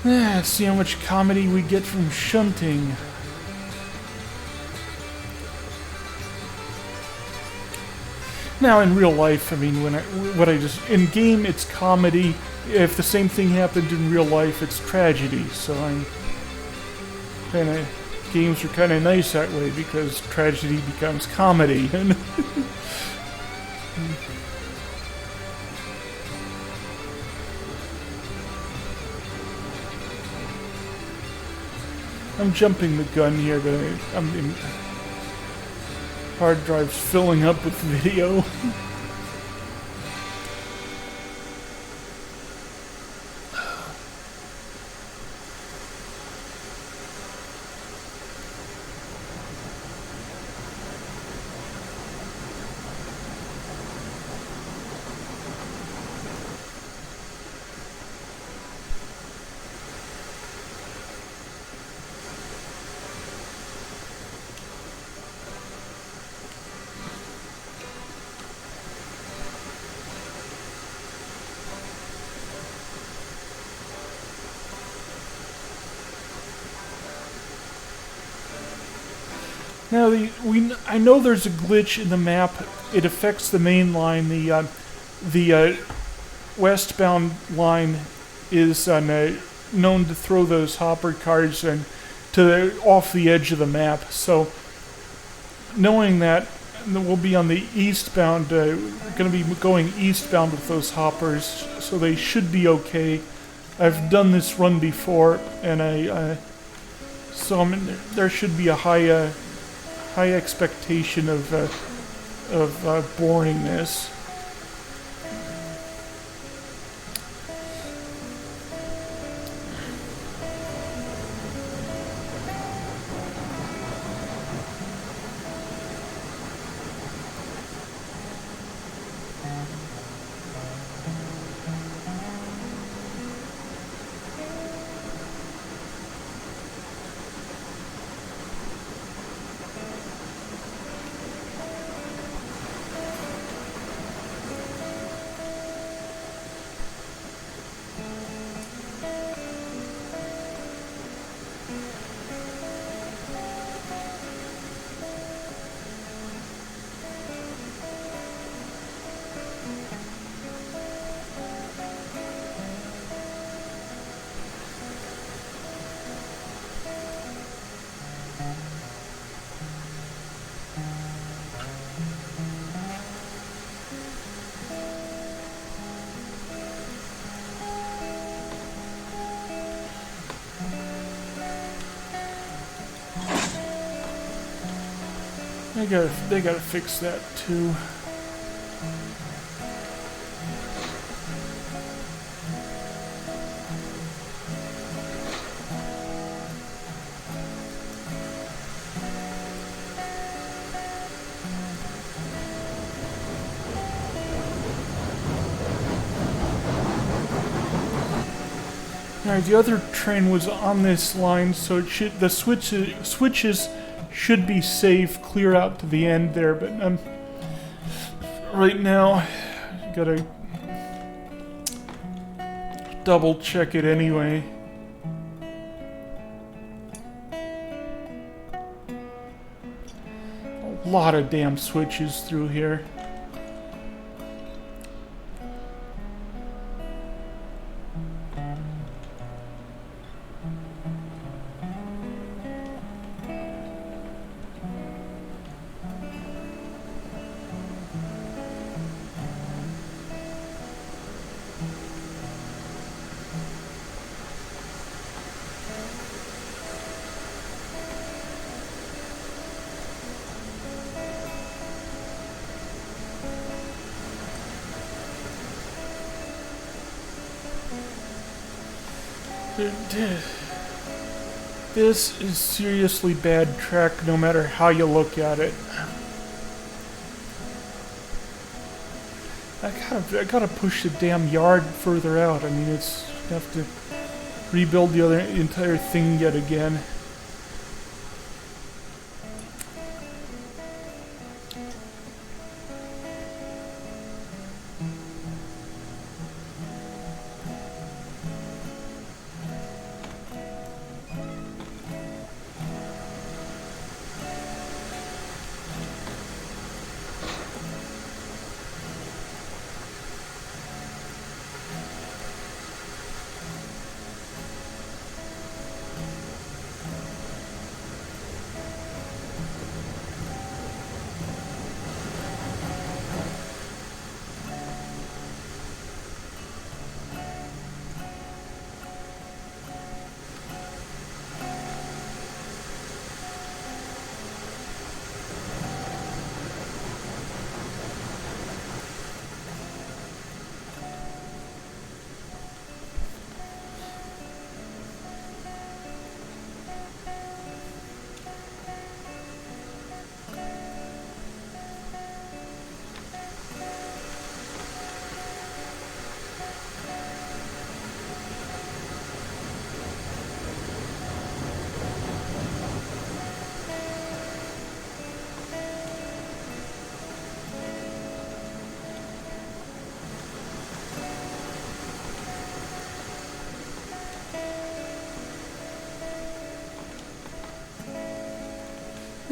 Speaker 1: Let's see how much comedy we get from shunting. Now, in real life, I mean, in game, it's comedy. If the same thing happened in real life, it's tragedy. So games are kind of nice that way because tragedy becomes comedy. I'm jumping the gun here, but hard drive's filling up with video. Now, I know there's a glitch in the map. It affects the main line. The westbound line is known to throw those hopper cars and off the edge of the map. So, knowing that, we'll be on the eastbound. We're going to be going eastbound with those hoppers, so they should be okay. I've done this run before, and there should be a high expectation of boringness. They gotta fix that too. Alright, the other train was on this line, so the switches should be safe, clear out to the end there, but right now, gotta double check it anyway. A lot of damn switches through here. This is seriously bad track no matter how you look at it. I gotta push the damn yard further out. I mean, I have to rebuild the entire thing yet again.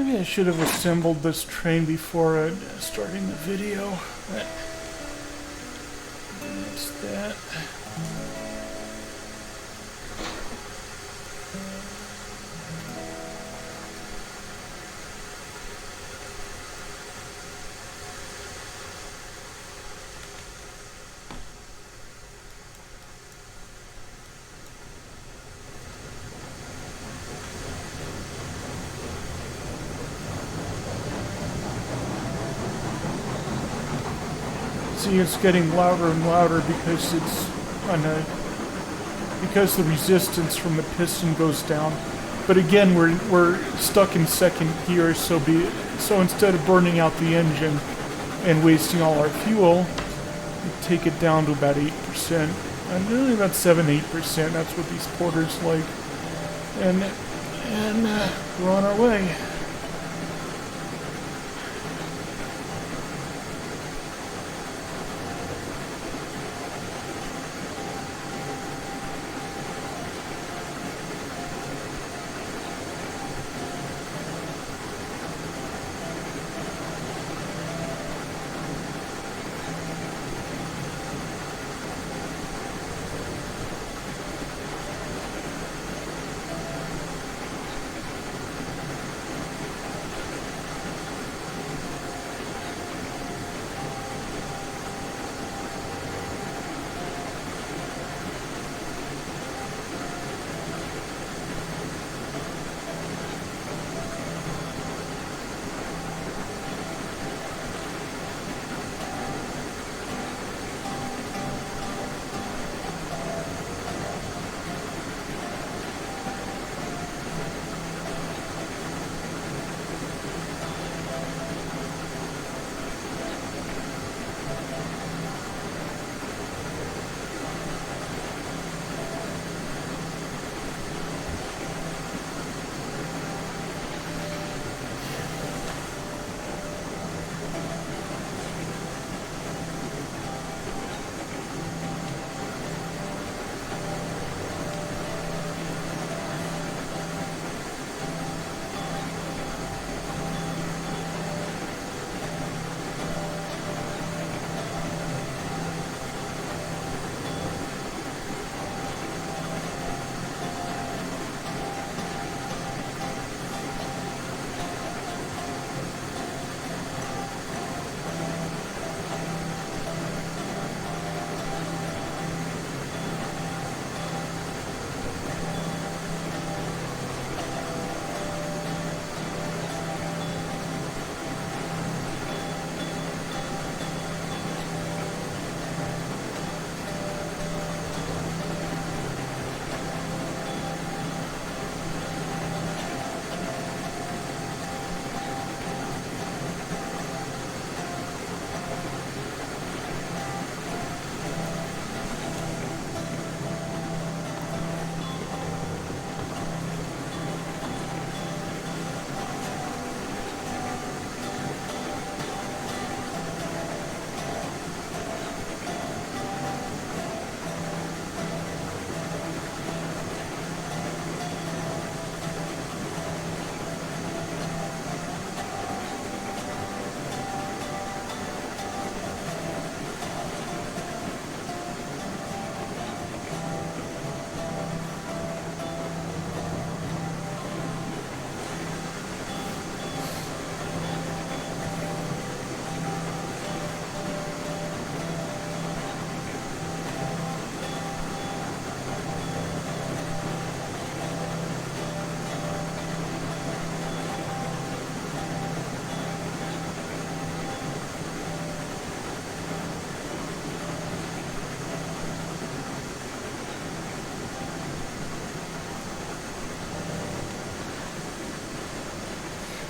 Speaker 1: Maybe I should have assembled this train before starting the video. That's that. See, it's getting louder and louder because it's because the resistance from the piston goes down. But again, we're stuck in second gear, so instead of burning out the engine and wasting all our fuel, we take it down to about 8%. And really about 7-8%. That's what these porters like. And we're on our way.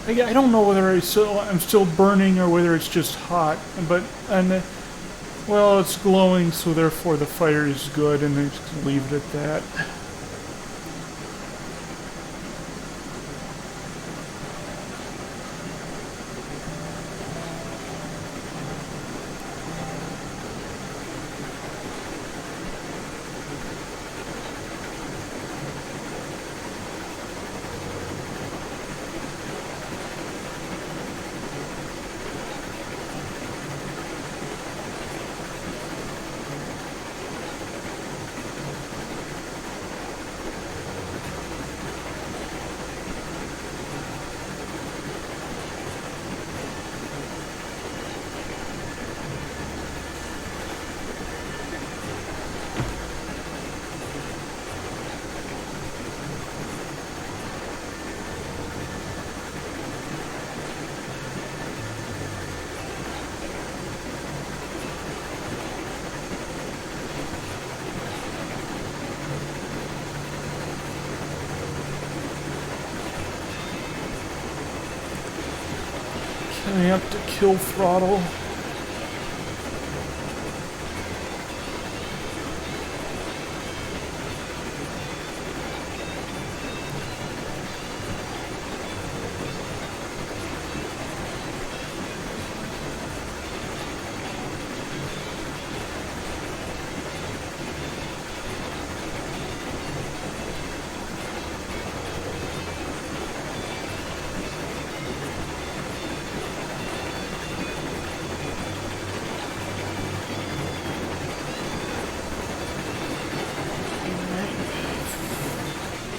Speaker 1: I don't know whether I'm still burning or whether it's just hot, but well, it's glowing, so therefore the fire is good, and I just leave it at that. ramp to kill throttle.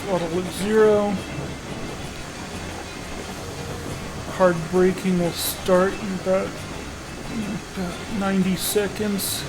Speaker 1: Throttle at 0. Hard braking will start in about 90 seconds.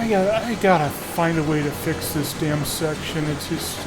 Speaker 1: I gotta find a way to fix this damn section. It's just,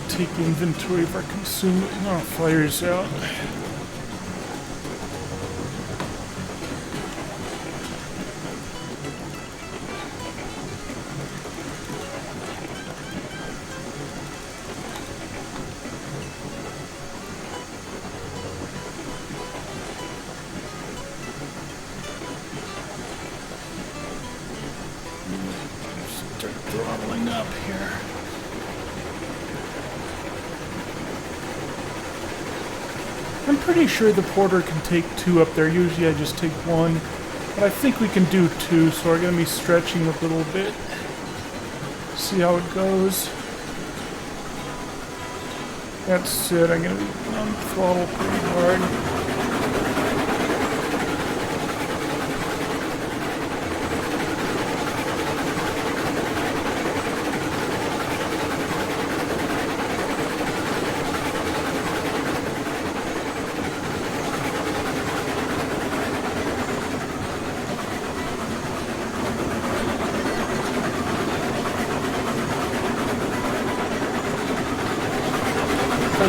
Speaker 1: take inventory of our consumer. Oh, fire's out. Start throttling up here. I'm pretty sure the porter can take 2 up there. Usually I just take 1. But I think we can do 2, so we're going to be stretching a little bit. See how it goes. That's it. I'm going to be on throttle pretty hard.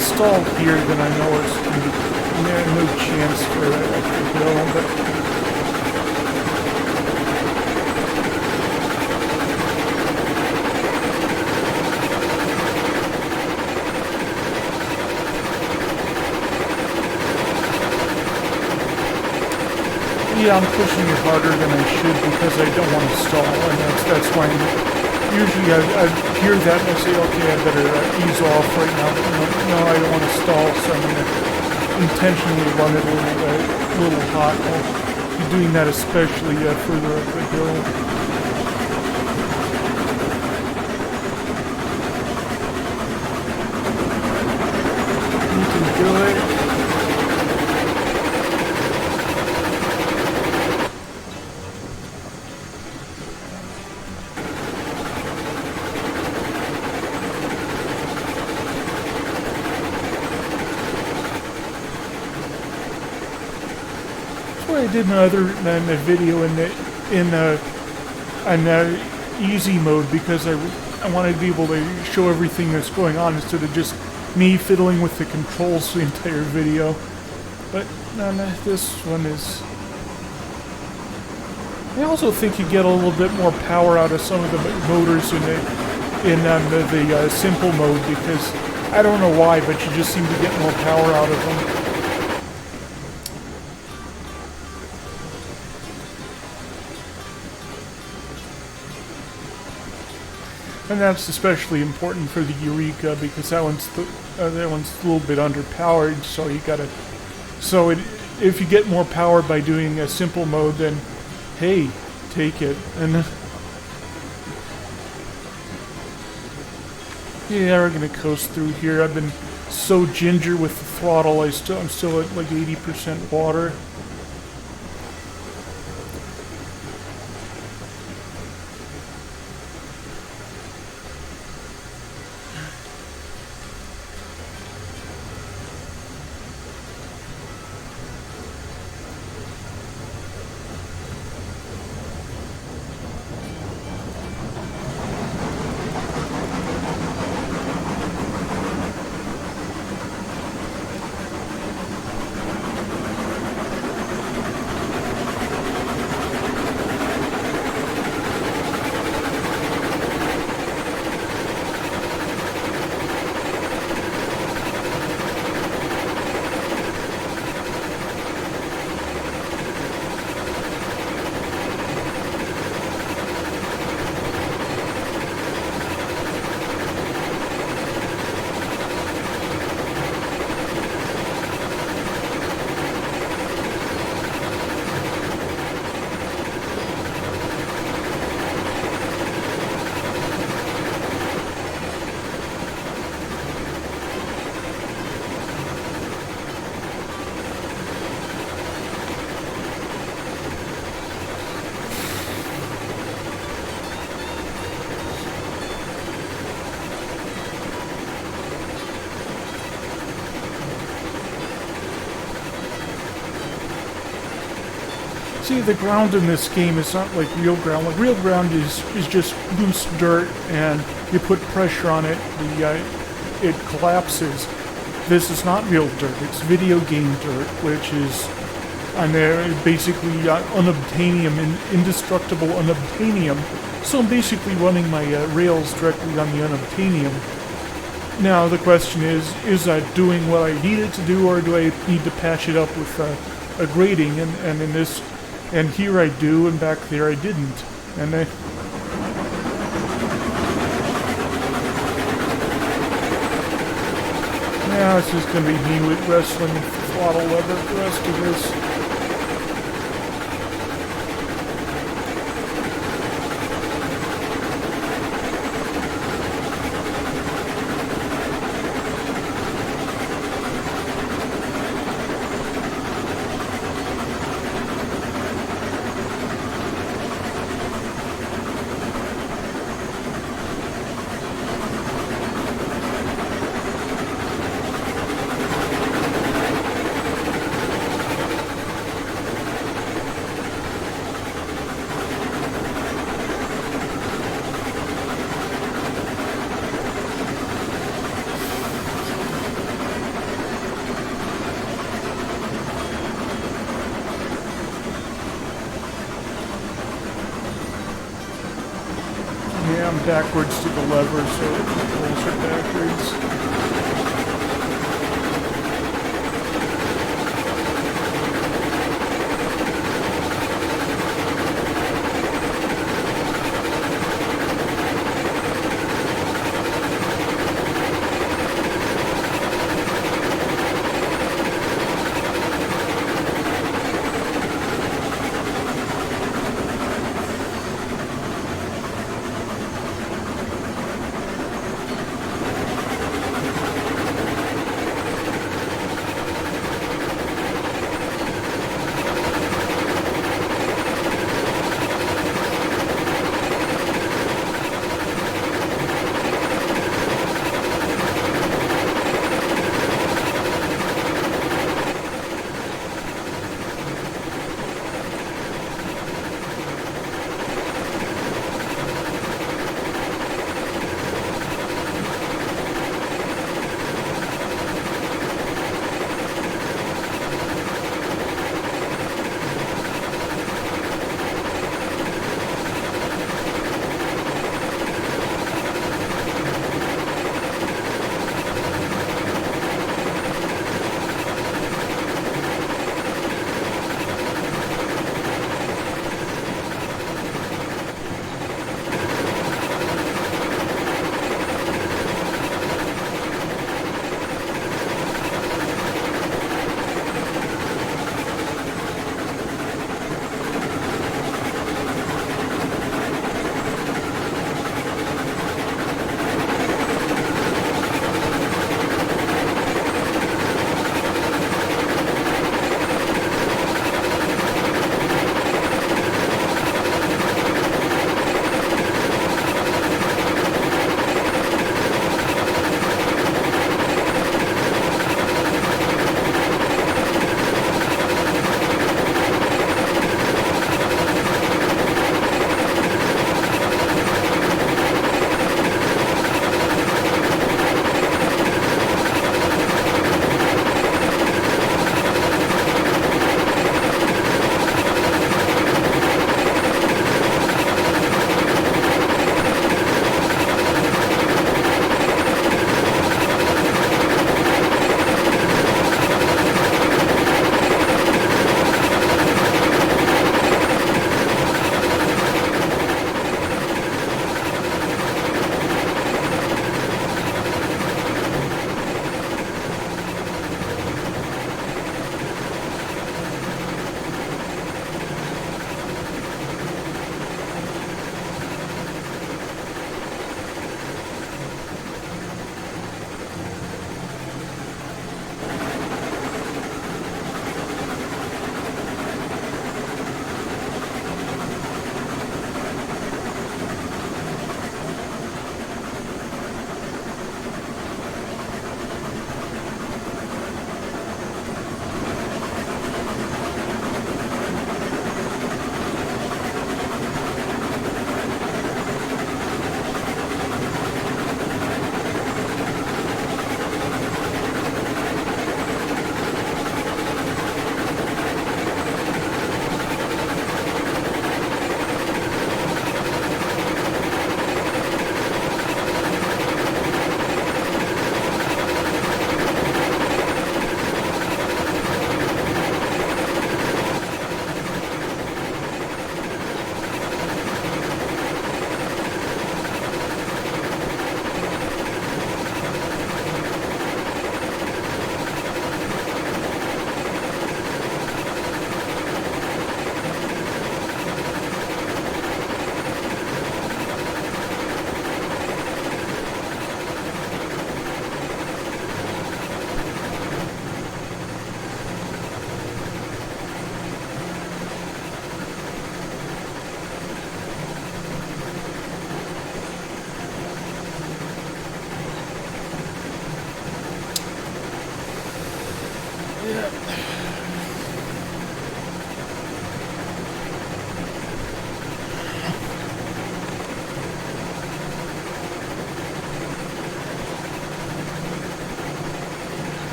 Speaker 1: stall here, then I know it's going to be no chance for a hill, but yeah, I'm pushing it harder than I should because I don't want to stall, and that's why usually I hear that and I say, okay, I better ease off right now, but no, I don't want to stall, so I'm going to intentionally run it a little hot. I'll be doing that especially further up the hill. You can do it. I did another video in easy mode because I wanted to be able to show everything that's going on instead of just me fiddling with the controls the entire video. But no, this one is. I also think you get a little bit more power out of some of the motors in the simple mode because I don't know why, but you just seem to get more power out of them. And that's especially important for the Eureka because that one's a little bit underpowered. So you gotta. So if you get more power by doing a simple mode, then hey, take it. And yeah, we're gonna coast through here. I've been so ginger with the throttle. I'm still at like 80% water. See, the ground in this game is not like real ground. Like real ground is just loose dirt, and you put pressure on it, it collapses. This is not real dirt. It's video game dirt, which is basically unobtainium, indestructible unobtainium. So I'm basically running my rails directly on the unobtainium. Now the question is that doing what I need it to do, or do I need to patch it up with a grading? And in this. And here I do, and back there I didn't. And now it's just going to be me with wrestling with the throttle lever for the rest of this. backwards to the lever so it pulls her backwards.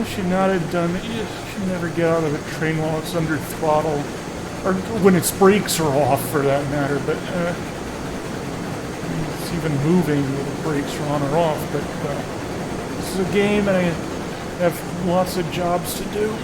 Speaker 1: You should not have done it. You should never get out of a train while it's under throttle. Or when its brakes are off, for that matter. But it's even moving when the brakes are on or off. But this is a game, and I have lots of jobs to do.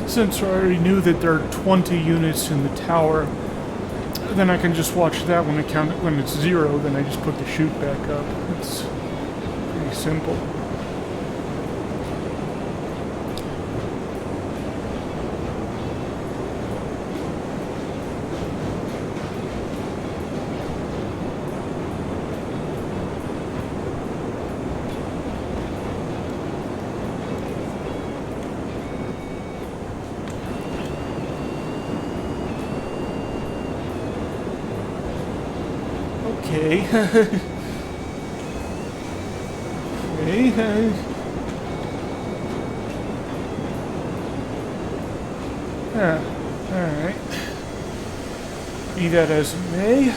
Speaker 1: Since I already knew that there are 20 units in the tower, then I can just watch that when it's 0, then I just put the chute back up. It's pretty simple. Okay. Okay. Alright. Be that as it may.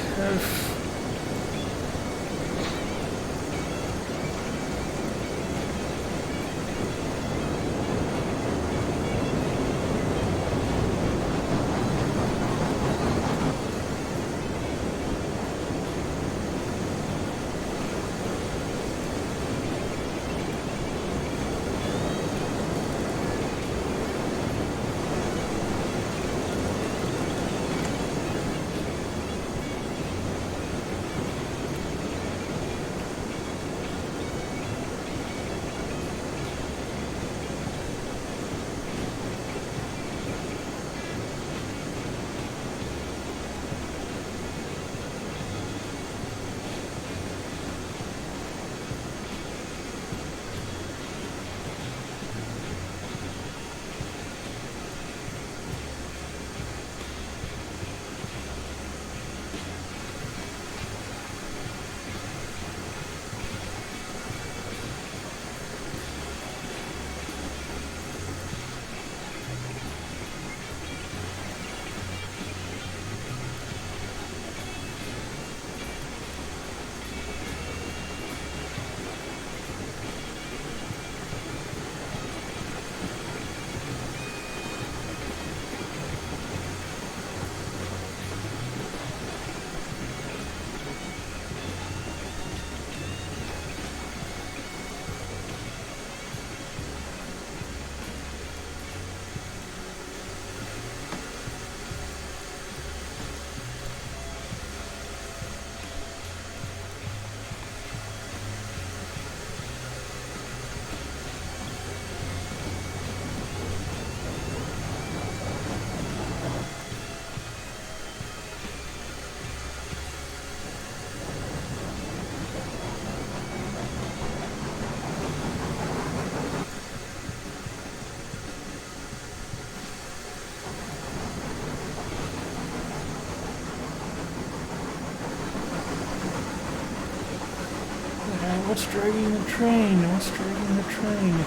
Speaker 1: What's dragging the train? What's dragging the train?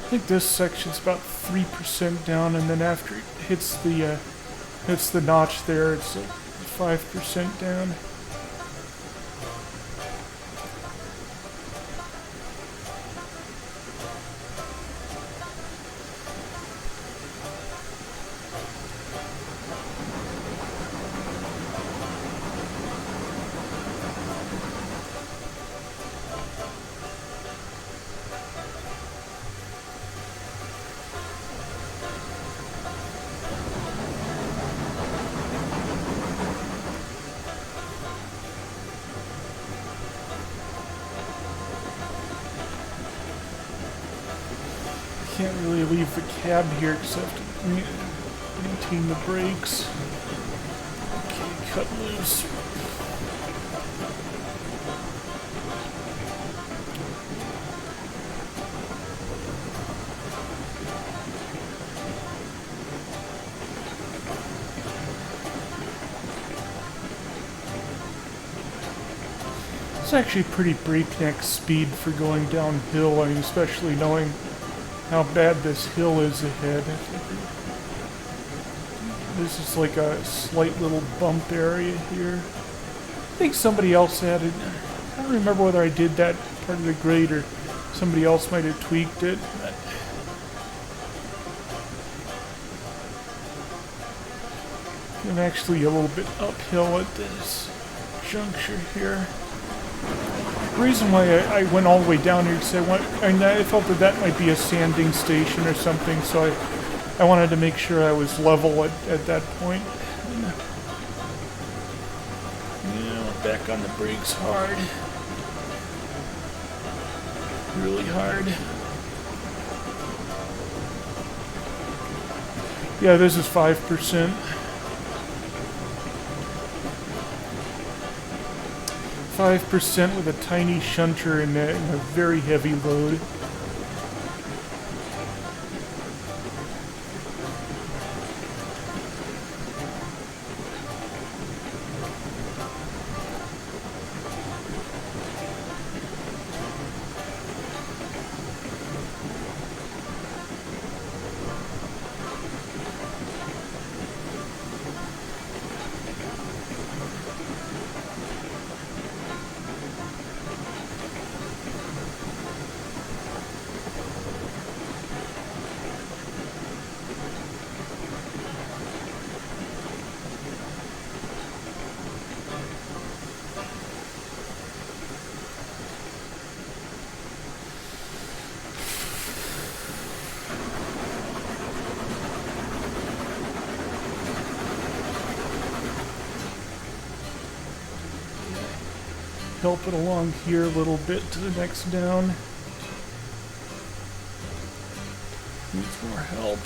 Speaker 1: I think this section's about 3% down, and then after it hits the notch there, it's 5% down. Can't really leave the cab here because I have to maintain the brakes. Okay, cut loose. It's actually pretty breakneck speed for going downhill. I mean, especially knowing how bad this hill is ahead. This is like a slight little bump area here. I think somebody else added, I don't remember whether I did that part of the grade or somebody else might have tweaked it. I'm actually a little bit uphill at this juncture here. The reason why I went all the way down here is I felt that might be a sanding station or something, so I wanted to make sure I was level at that point. Yeah, back on the brakes hard. Really hard. Yeah, this is 5%. 5% with a tiny shunter and a very heavy load. Help it along here a little bit to the next down. Needs more help.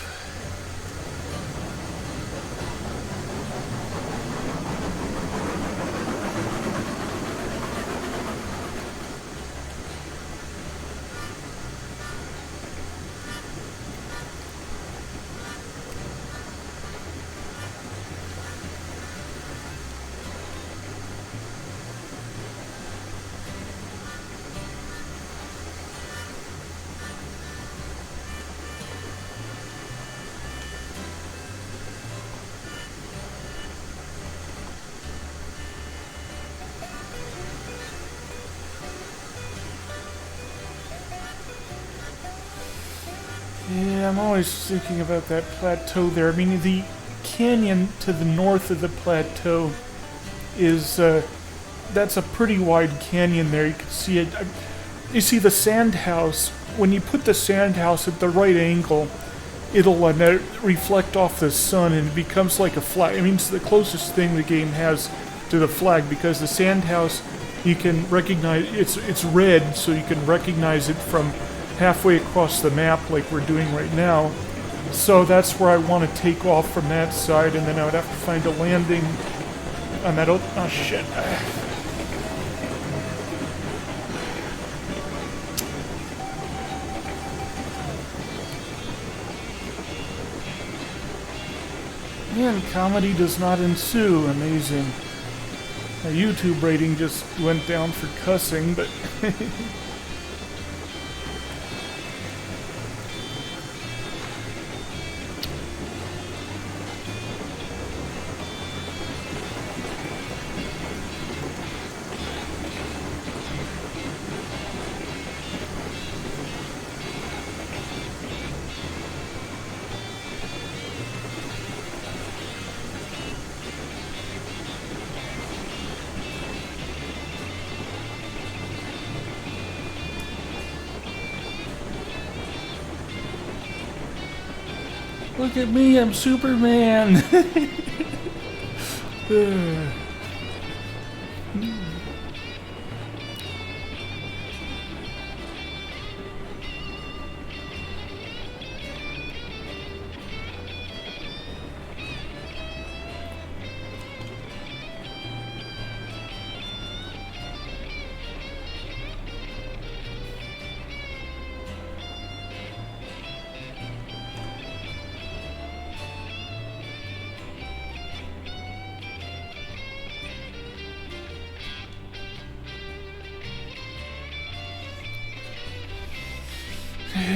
Speaker 1: Yeah, I'm always thinking about that plateau there. I mean, the canyon to the north of the plateau is that's a pretty wide canyon there. You can see it. You see the sand house. When you put the sand house at the right angle, it'll reflect off the sun and it becomes like a flag. I mean, it's the closest thing the game has to the flag, because the sand house, you can recognize it's red, so you can recognize it from halfway across the map like we're doing right now. So that's where I want to take off from that side, and then I would have to find a landing on that. Oh shit. Man, comedy does not ensue. Amazing. My YouTube rating just went down for cussing, but... Look at me, I'm Superman!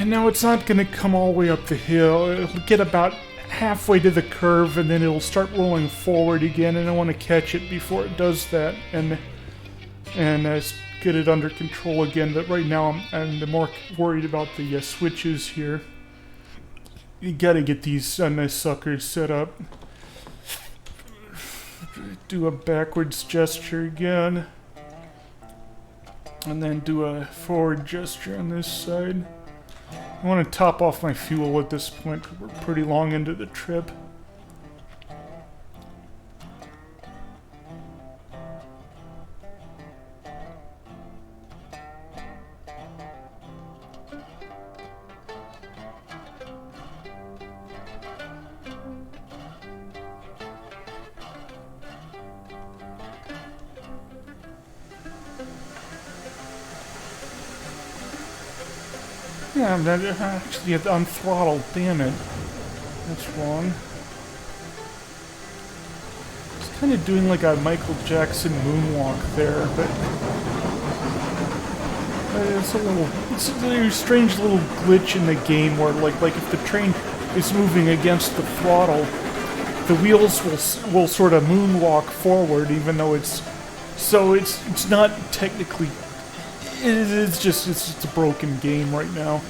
Speaker 1: Now it's not going to come all the way up the hill. It'll get about halfway to the curve and then it'll start rolling forward again, and I want to catch it before it does that and get it under control again. But right now I'm more worried about the switches here. You gotta get these nice suckers set up. Do a backwards gesture again, and then do a forward gesture on this side. I want to top off my fuel at this point, because we're pretty long into the trip. Yeah, I'm actually on throttle, damn it. That's wrong. It's kind of doing like a Michael Jackson moonwalk there, but... it's a strange little glitch in the game where, like if the train is moving against the throttle, the wheels will sort of moonwalk forward, even though it's... So it's not technically... It's just a broken game right now.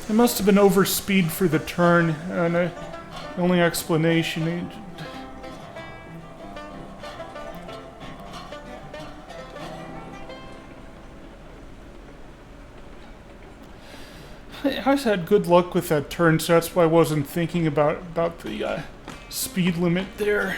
Speaker 1: It must have been overspeed for the turn, and the only explanation... I always had good luck with that turn, so that's why I wasn't thinking about the speed limit there.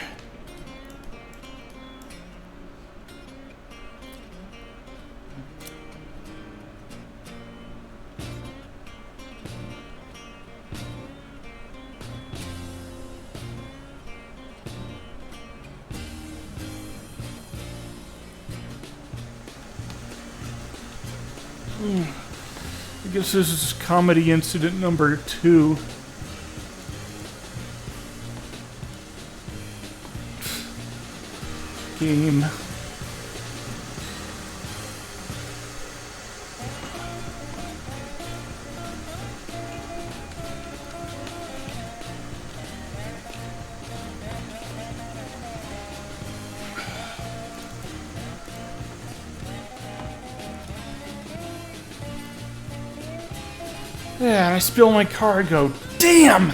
Speaker 1: I guess this is comedy incident number 2. Game. Yeah, and I spill my cargo. Damn!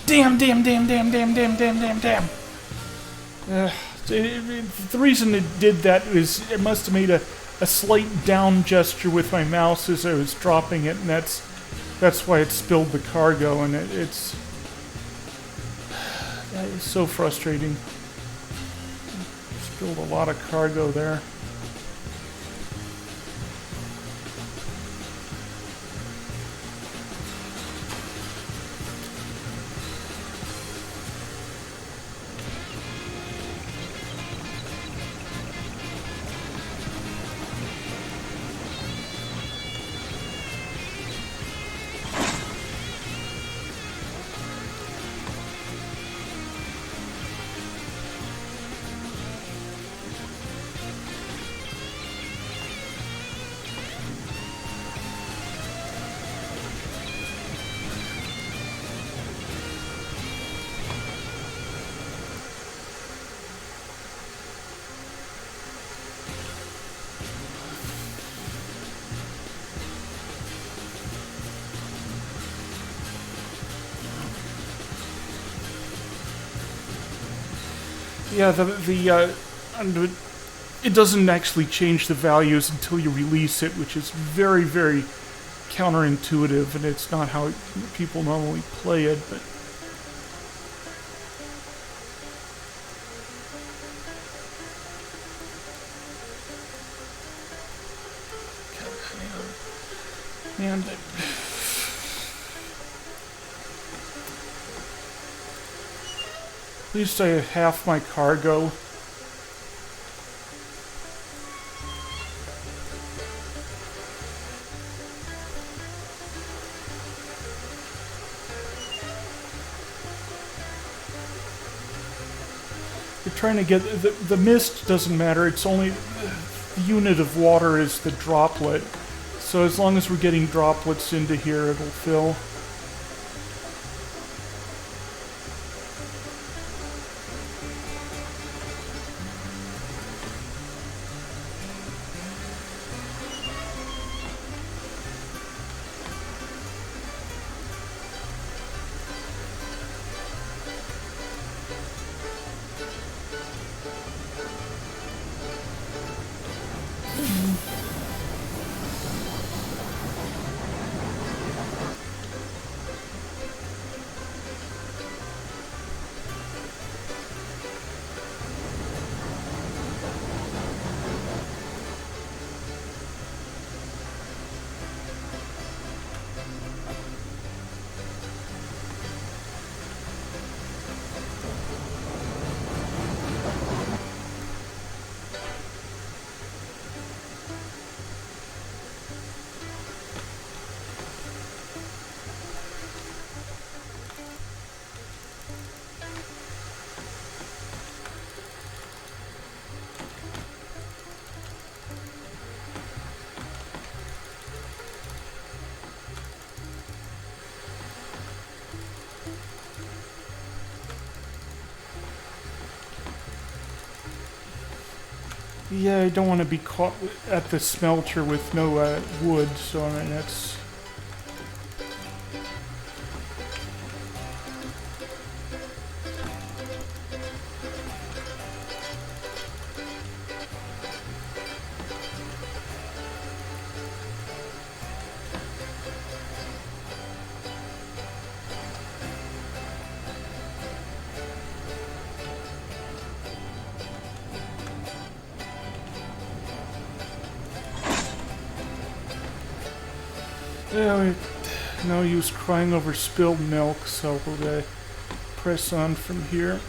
Speaker 1: Damn, damn, damn, damn, damn, damn, damn, damn, damn. The reason it did that is it must have made a slight down gesture with my mouse as I was dropping it, and that's why it spilled the cargo, and it's so frustrating. Spilled a lot of cargo there. Yeah, it doesn't actually change the values until you release it, which is very, very counterintuitive, and it's not how people normally play it, but... Man, at least I have half my cargo. You're trying to get... The mist doesn't matter, it's only... The unit of water is the droplet. So as long as we're getting droplets into here, it'll fill. Yeah, I don't want to be caught at the smelter with no wood, so I mean, that's... Yeah, no use crying over spilled milk, so we'll press on from here.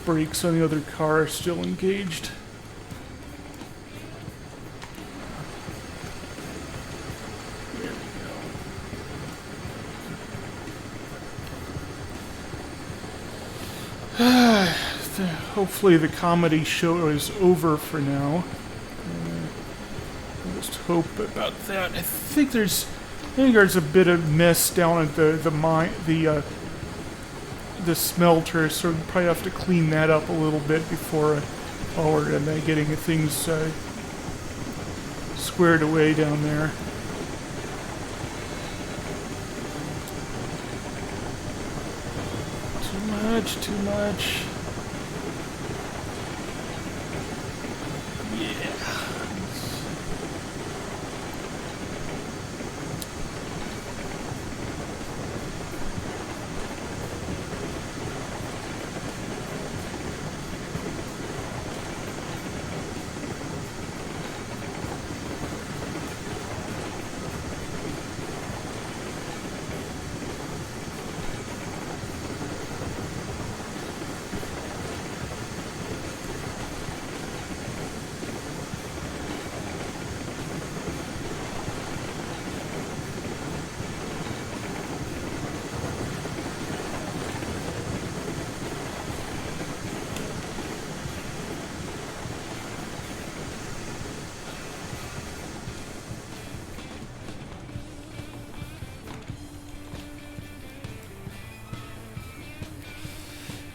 Speaker 1: brakes on the other car are still engaged. There we go. Hopefully the comedy show is over for now. Just hope about that. I think there's a bit of mess down at the mine, the smelter, so we'll probably have to clean that up a little bit before we're getting things squared away down there. Too much.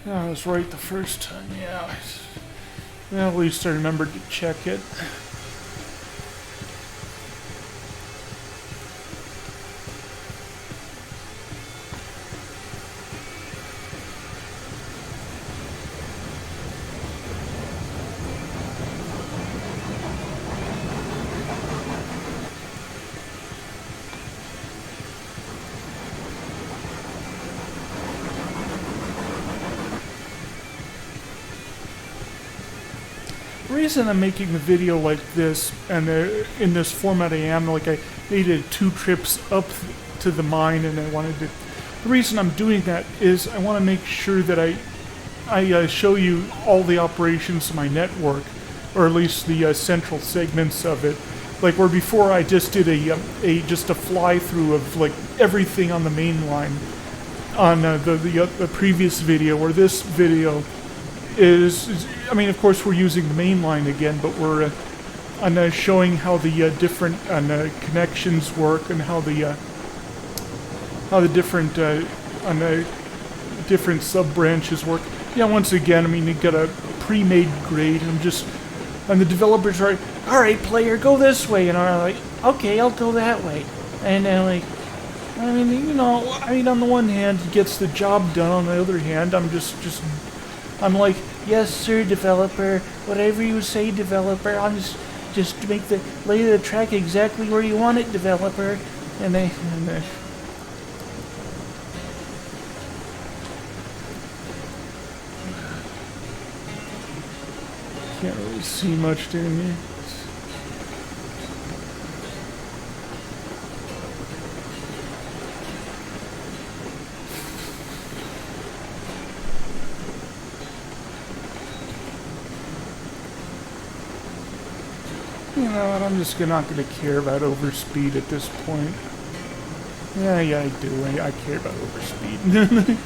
Speaker 1: I was right the first time, yeah. Well, at least I remembered to check it. The reason I'm making the video like this, and in this format I am, like I needed 2 trips up to the mine, and I wanted to... The reason I'm doing that is I want to make sure that I show you all the operations of my network, or at least the central segments of it. Like where before I just did just a fly through of like everything on the main line on the previous video, where this video is, I mean, of course we're using the main line again, but we're showing how the different connections work and how the different different sub branches work. Yeah, once again, I mean, you got a pre-made grade. And the developers are like, all right, player, go this way, and I'm like, okay, I'll go that way, and then like, I mean, you know, on the one hand, it gets the job done. On the other hand, I'm like, yes, sir, developer. Whatever you say, developer. I'm just lay the track exactly where you want it, developer. And they can't really see much down here. You know what, I'm just not going to care about overspeed at this point. Yeah, I do. I care about overspeed.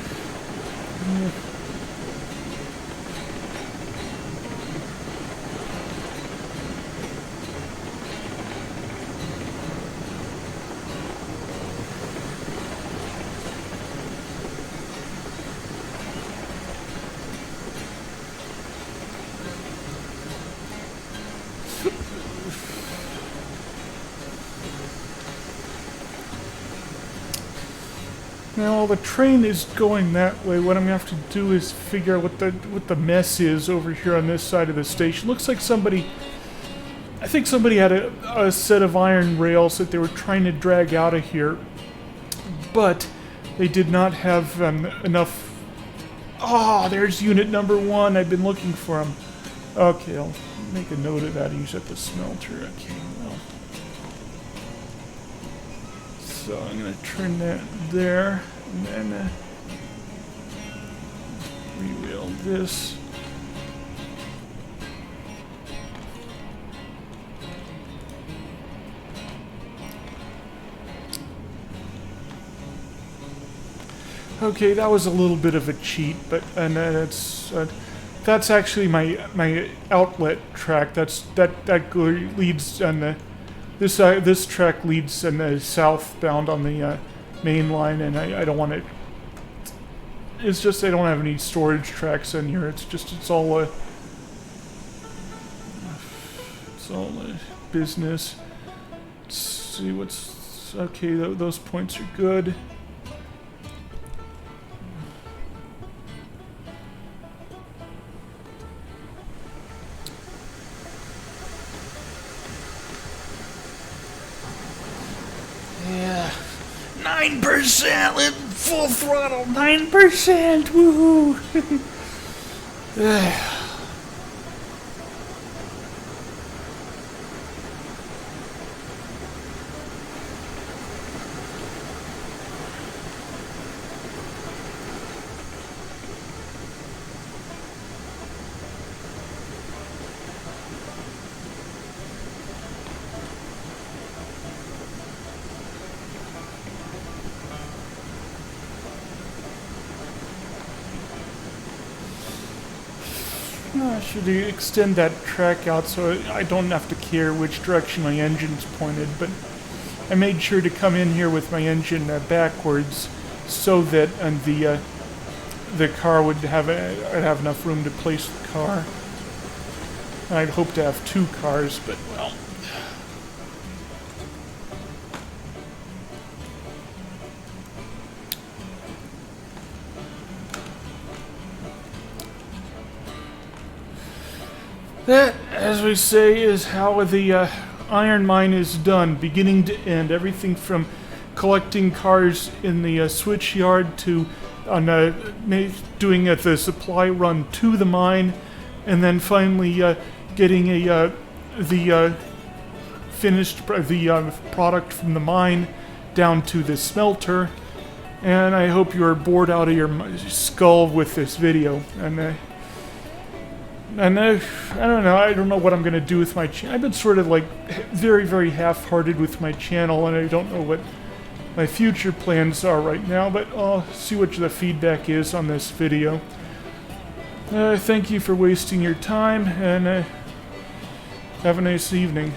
Speaker 1: Now the train is going that way. What I'm gonna have to do is figure out what the mess is over here on this side of the station. Looks like I think somebody had a set of iron rails that they were trying to drag out of here, but they did not have enough. Oh, there's unit number 1. I've been looking for him. Okay, I'll make a note of that. He's at the smelter. Okay, well. So I'm going to turn that there, and then rewheel this. Okay, that was a little bit of a cheat, but and that's actually my outlet track. That leads on the this track leads on the southbound on the main line, and I don't want it. It's just I don't have any storage tracks in here. It's all business. Let's see what's okay. Those points are good. Yeah, 9% with full throttle. 9%. Woohoo! I should extend that track out so I don't have to care which direction my engine's pointed, but I made sure to come in here with my engine backwards so that the car would have I'd have enough room to place the car. I'd hope to have 2 cars, but well. That, as we say, is how the iron mine is done, beginning to end. Everything from collecting cars in the switch yard to doing the supply run to the mine, and then finally getting the finished product from the mine down to the smelter. And I hope you're bored out of your skull with this video. And I don't know what I'm going to do with my channel. I've been sort of like very, very half-hearted with my channel, and I don't know what my future plans are right now, but I'll see what the feedback is on this video. Thank you for wasting your time, and have a nice evening.